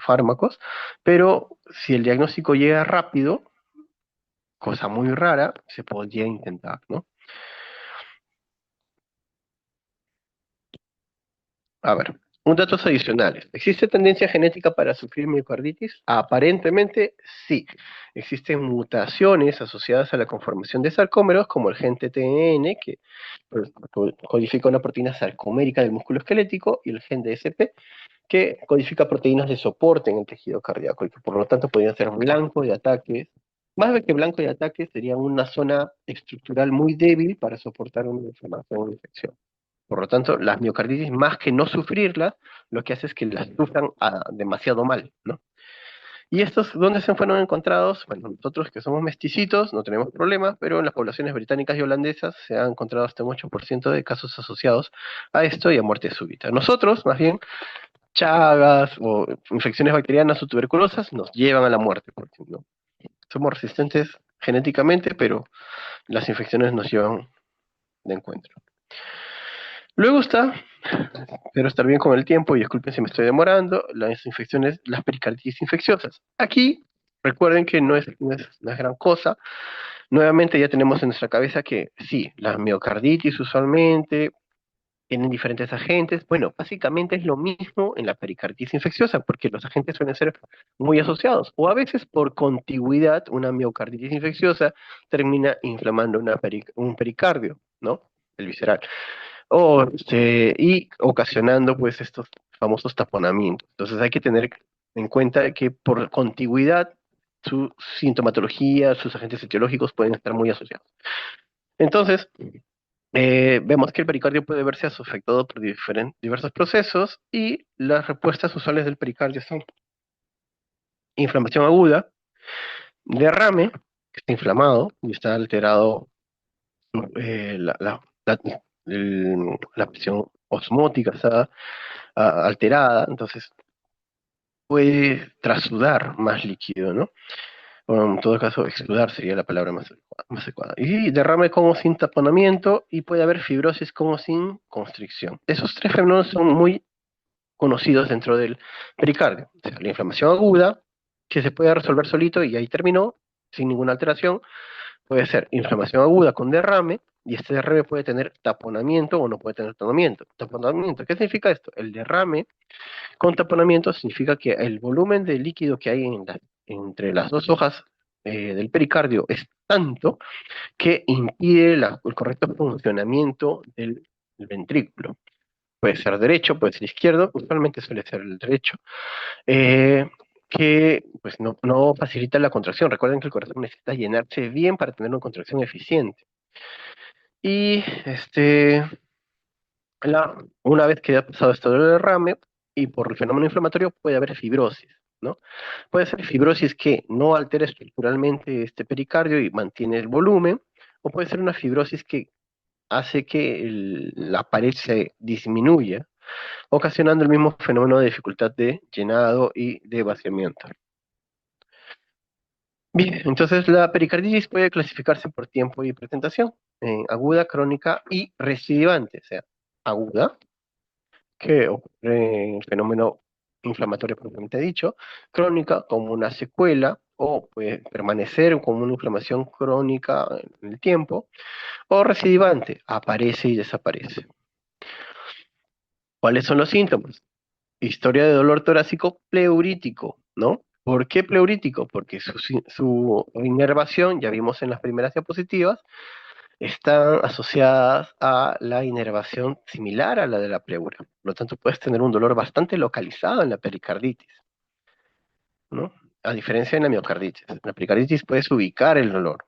fármacos, pero si el diagnóstico llega rápido, cosa muy rara, se podría intentar, ¿no? A ver, un datos adicionales. ¿Existe tendencia genética para sufrir miocarditis? Aparentemente sí. Existen mutaciones asociadas a la conformación de sarcómeros, como el gen TTN, que pues, codifica una proteína sarcomérica del músculo esquelético, y el gen DSP, que codifica proteínas de soporte en el tejido cardíaco, y que por lo tanto podrían ser blanco de ataques. Más de que blanco de ataques, sería una zona estructural muy débil para soportar una inflamación o una infección. Por lo tanto, las miocarditis, más que no sufrirlas, lo que hace es que las sufran demasiado mal, ¿no? ¿Y estos dónde se fueron encontrados? Bueno, nosotros que somos mesticitos no tenemos problemas, pero en las poblaciones británicas y holandesas se han encontrado hasta un 8% de casos asociados a esto y a muerte súbita. Nosotros, más bien, chagas o infecciones bacterianas o tuberculosas nos llevan a la muerte, porque no somos resistentes genéticamente, pero las infecciones nos llevan de encuentro. Luego está, espero estar bien con el tiempo y disculpen si me estoy demorando, las infecciones, las pericarditis infecciosas. Aquí, recuerden que no es gran cosa. Nuevamente ya tenemos en nuestra cabeza que sí, la miocarditis usualmente tienen diferentes agentes. Bueno, básicamente es lo mismo en la pericarditis infecciosa, porque los agentes suelen ser muy asociados. O a veces por contigüidad, una miocarditis infecciosa termina inflamando un pericardio, ¿no? El visceral y ocasionando pues estos famosos taponamientos. Entonces hay que tener en cuenta que por contigüidad su sintomatología, sus agentes etiológicos pueden estar muy asociados. Entonces, vemos que el pericardio puede verse afectado por diversos procesos y las respuestas usuales del pericardio son inflamación aguda, derrame, que está inflamado y está alterado la, la presión osmótica, está alterada, entonces puede trasudar más líquido, ¿no? O en todo caso, exudar sería la palabra más adecuada. Y derrame como sin taponamiento y puede haber fibrosis como sin constricción. Esos tres fenómenos son muy conocidos dentro del pericardio. O sea, la inflamación aguda, que se puede resolver solito y ahí terminó, sin ninguna alteración. Puede ser inflamación aguda con derrame, y este derrame puede tener taponamiento o no puede tener taponamiento. Taponamiento, ¿qué significa esto? El derrame con taponamiento significa que el volumen de líquido que hay entre las dos hojas del pericardio es tanto que impide el correcto funcionamiento del ventrículo. Puede ser derecho, puede ser izquierdo, usualmente suele ser el derecho, eh, que pues no facilita la contracción. Recuerden que el corazón necesita llenarse bien para tener una contracción eficiente. Y una vez que ha pasado esto del derrame y por el fenómeno inflamatorio puede haber fibrosis, ¿no? Puede ser fibrosis que no altera estructuralmente este pericardio y mantiene el volumen, o puede ser una fibrosis que hace que la pared se disminuya, ocasionando el mismo fenómeno de dificultad de llenado y de vaciamiento. Bien, entonces la pericarditis puede clasificarse por tiempo y presentación, en aguda, crónica y recidivante, o sea, aguda, que ocurre en el fenómeno inflamatorio propiamente dicho, crónica como una secuela o puede permanecer como una inflamación crónica en el tiempo, o recidivante, aparece y desaparece. ¿Cuáles son los síntomas? Historia de dolor torácico pleurítico, ¿no? ¿Por qué pleurítico? Porque su inervación, ya vimos en las primeras diapositivas, están asociadas a la inervación similar a la de la pleura. Por lo tanto, puedes tener un dolor bastante localizado en la pericarditis, ¿no? A diferencia de la miocarditis. En la pericarditis puedes ubicar el dolor.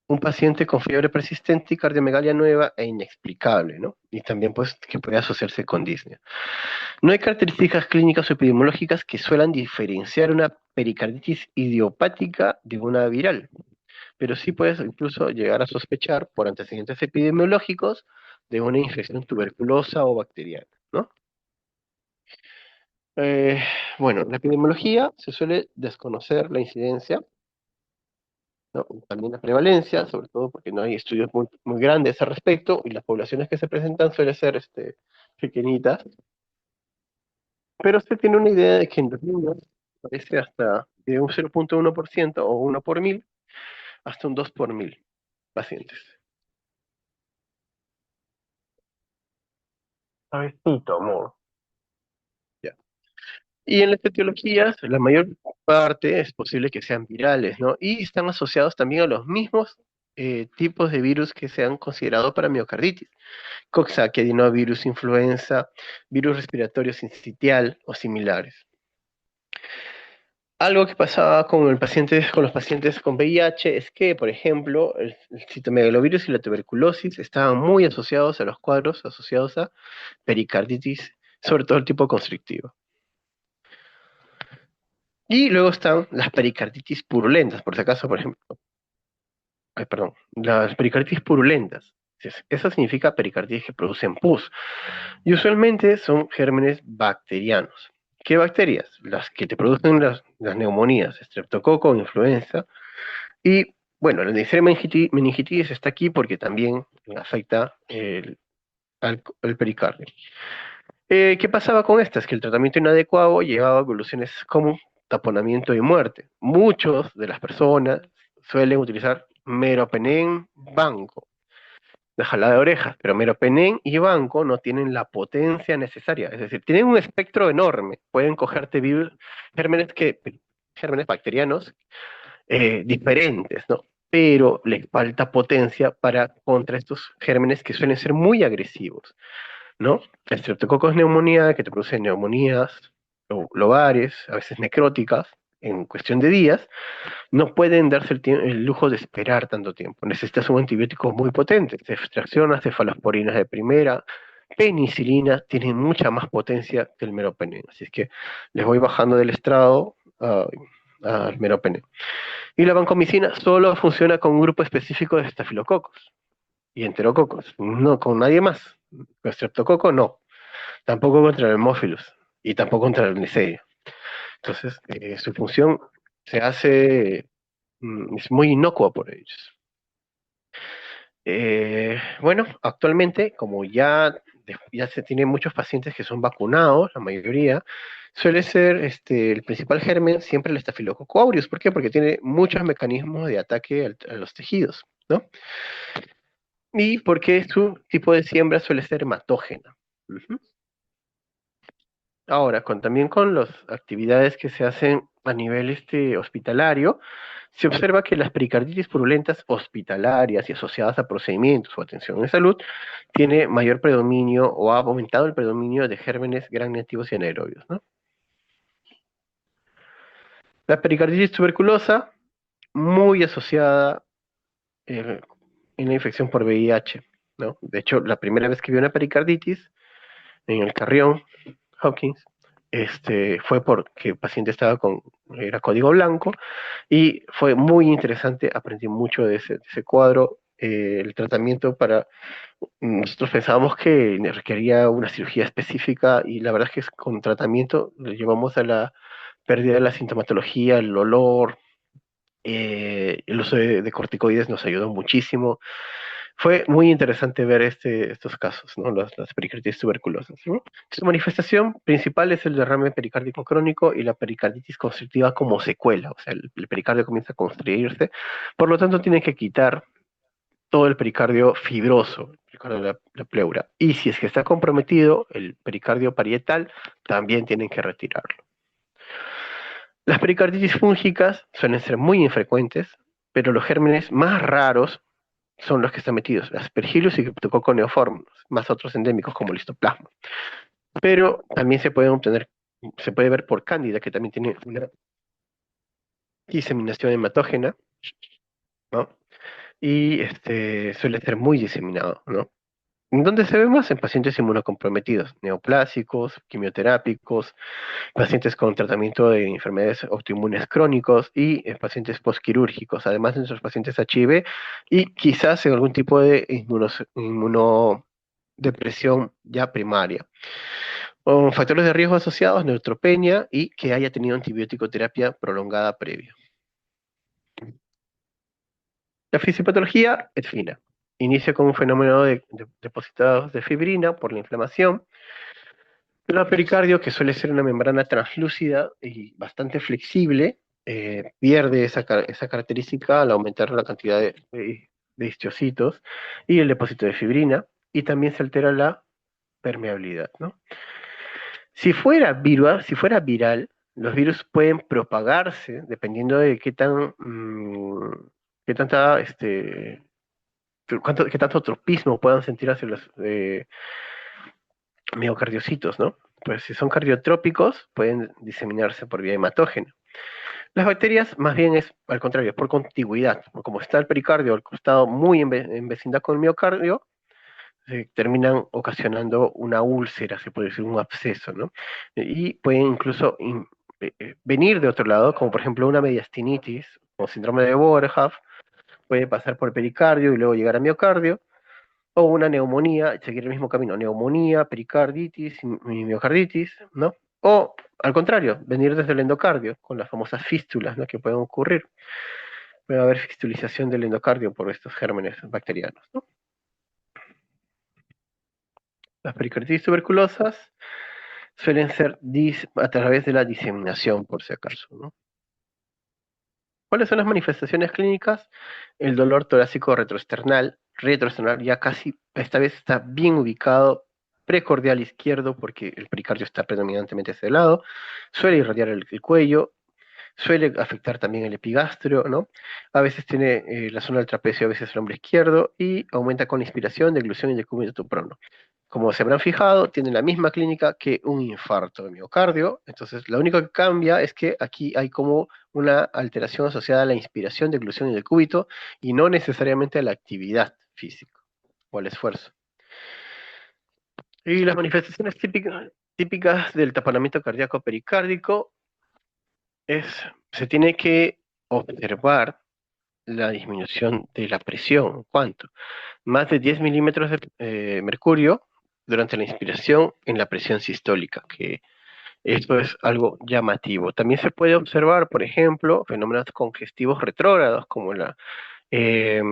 Un paciente con fiebre persistente y cardiomegalia nueva e inexplicable, ¿no? Y también pues que puede asociarse con disnea. No hay características clínicas o epidemiológicas que suelan diferenciar una pericarditis idiopática de una viral, pero sí puedes incluso llegar a sospechar por antecedentes epidemiológicos de una infección tuberculosa o bacteriana, ¿no? Eh, bueno, la epidemiología se suele desconocer la incidencia, ¿no? También la prevalencia, sobre todo porque no hay estudios muy grandes al respecto y las poblaciones que se presentan suelen ser pequeñitas, pero se tiene una idea de que en los niños parece hasta de un 0,1% o 1 por 1000 hasta un 2 por 1000 pacientes. Suavecito, amor. Ya. Y en las etiologías, la mayor parte es posible que sean virales, ¿no? Y están asociados también a los mismos tipos de virus que se han considerado para miocarditis. Coxsackie, adenovirus, influenza, virus respiratorio sincitial o similares. Algo que pasaba con los pacientes con VIH es que, por ejemplo, el citomegalovirus y la tuberculosis estaban muy asociados a los cuadros asociados a pericarditis, sobre todo el tipo constrictivo. Y luego están las pericarditis purulentas, por si acaso, por ejemplo. Ay, perdón. Las pericarditis purulentas. Eso significa pericarditis que producen pus. Y usualmente son gérmenes bacterianos. ¿Qué bacterias? Las que te producen las neumonías, estreptococo, influenza. Y bueno, la Neisseria meningitis está aquí porque también afecta el pericardio. ¿Qué pasaba con estas? Que el tratamiento inadecuado llevaba a evoluciones como taponamiento y muerte. Muchos de las personas suelen utilizar meropenem banco, la jalada de orejas, pero meropenem y banco no tienen la potencia necesaria, es decir, tienen un espectro enorme, pueden cogerte gérmenes, gérmenes bacterianos diferentes, ¿no? Pero les falta potencia para contra estos gérmenes que suelen ser muy agresivos, ¿no? Streptococcus neumonía, que te produce neumonías lobares, a veces necróticas, en cuestión de días, no pueden darse el lujo de esperar tanto tiempo. Necesitas un antibiótico muy potente, ceftriaxona, cefalosporinas de primera, penicilina, tienen mucha más potencia que el meropenem. Así es que les voy bajando del estrado al meropenem. Y la vancomicina solo funciona con un grupo específico de estafilococos y enterococos, no con nadie más. Con streptococo no, tampoco contra el hemófilos y tampoco contra el Neisseria. Entonces, su función se hace, es muy inocua por ellos. Bueno, actualmente, como ya se tienen muchos pacientes que son vacunados, la mayoría, suele ser el principal germen siempre el estafilococo aureus. ¿Por qué? Porque tiene muchos mecanismos de ataque a los tejidos, ¿no? Y porque su tipo de siembra suele ser hematógena. Ujú. Ahora, también con las actividades que se hacen a nivel hospitalario, se observa que las pericarditis purulentas hospitalarias y asociadas a procedimientos o atención en salud tiene mayor predominio o ha aumentado el predominio de gérmenes gram negativos y anaerobios, ¿no? La pericarditis tuberculosa, muy asociada eh, en la infección por VIH, ¿no? De hecho, la primera vez que vi una pericarditis en el Carrión, Hawkins, fue porque el paciente era código blanco y fue muy interesante, aprendí mucho de ese cuadro. El tratamiento nosotros pensábamos que requería una cirugía específica y la verdad es que con tratamiento lo llevamos a la pérdida de la sintomatología, el olor, el uso de corticoides nos ayudó muchísimo. Fue muy interesante ver estos casos, ¿no? Las pericarditis tuberculosas, ¿no? Su manifestación principal es el derrame pericárdico crónico y la pericarditis constrictiva como secuela, o sea, el pericardio comienza a constriñirse, por lo tanto tienen que quitar todo el pericardio fibroso, el pericardio de la pleura, y si es que está comprometido el pericardio parietal, también tienen que retirarlo. Las pericarditis fúngicas suelen ser muy infrecuentes, pero los gérmenes más raros son los que están metidos, Aspergillus y Cryptococcus neoformans, más otros endémicos como el Histoplasma. Pero también se pueden obtener, se puede ver por Cándida, que también tiene una diseminación hematógena, ¿no? Y suele ser muy diseminado, ¿no? ¿En dónde se ve más? En pacientes inmunocomprometidos, neoplásicos, quimioterápicos, pacientes con tratamiento de enfermedades autoinmunes crónicos y en pacientes postquirúrgicos, además de nuestros pacientes HIV y quizás en algún tipo de inmunodepresión ya primaria. Con factores de riesgo asociados, neutropenia y que haya tenido antibiótico terapia prolongada previa. La fisiopatología es fina. Inicia con un fenómeno de depositados de fibrina por la inflamación. El pericardio, que suele ser una membrana translúcida y bastante flexible, pierde esa característica al aumentar la cantidad de histocitos y el depósito de fibrina, y también se altera la permeabilidad, ¿no? Si fuera viral, los virus pueden propagarse dependiendo de qué tanta, qué tanto tropismo puedan sentir hacia los miocardiocitos, ¿no? Pues si son cardiotrópicos, pueden diseminarse por vía hematógena. Las bacterias, más bien es al contrario, por contigüidad. Como está el pericardio al costado muy en vecindad con el miocardio, terminan ocasionando una úlcera, se puede decir un absceso, ¿no? Y pueden incluso venir de otro lado, como por ejemplo una mediastinitis o síndrome de Boerhaave, puede pasar por el pericardio y luego llegar a miocardio, o una neumonía, seguir el mismo camino, neumonía, pericarditis y miocarditis, ¿no? O al contrario, venir desde el endocardio, con las famosas fístulas, ¿no? Que pueden ocurrir. Puede haber fistulización del endocardio por estos gérmenes bacterianos, ¿no? Las pericarditis tuberculosas suelen ser a través de la diseminación, por si acaso, ¿no? ¿Cuáles son las manifestaciones clínicas? El dolor torácico retroesternal ya casi, esta vez está bien ubicado, precordial izquierdo, porque el pericardio está predominantemente hacia el lado, suele irradiar el cuello, suele afectar también el epigastrio, ¿no? A veces tiene la zona del trapecio, a veces el hombro izquierdo, y aumenta con inspiración, deglución y decúbito prono. Como se habrán fijado, tiene la misma clínica que un infarto de miocardio, entonces lo único que cambia es que aquí hay como una alteración asociada a la inspiración, deglución y decúbito, y no necesariamente a la actividad física o al esfuerzo. Y las manifestaciones típicas del taponamiento cardíaco pericárdico es, se tiene que observar la disminución de la presión. ¿Cuánto? Más de 10 milímetros de mercurio durante la inspiración en la presión sistólica, que esto es algo llamativo. También se puede observar, por ejemplo, fenómenos congestivos retrógrados como la eh,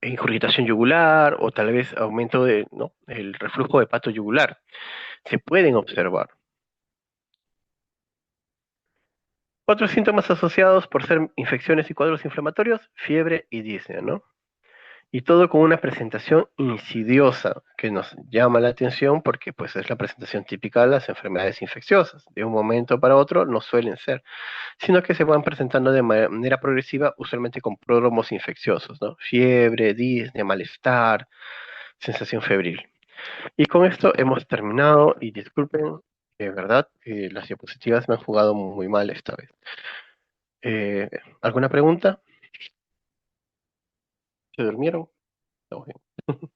ingurgitación yugular o tal vez aumento de, ¿no? el reflujo de pato yugular. Se pueden observar. Otros síntomas asociados por ser infecciones y cuadros inflamatorios, fiebre y disnea, ¿no? Y todo con una presentación insidiosa que nos llama la atención porque pues es la presentación típica de las enfermedades infecciosas. De un momento para otro no suelen ser, sino que se van presentando de manera progresiva, usualmente con pródromos infecciosos, ¿no? Fiebre, disnea, malestar, sensación febril. Y con esto hemos terminado y disculpen, de verdad, las diapositivas me han jugado muy mal esta vez. Eh, ¿Alguna pregunta? ¿Se durmieron? Estamos bien.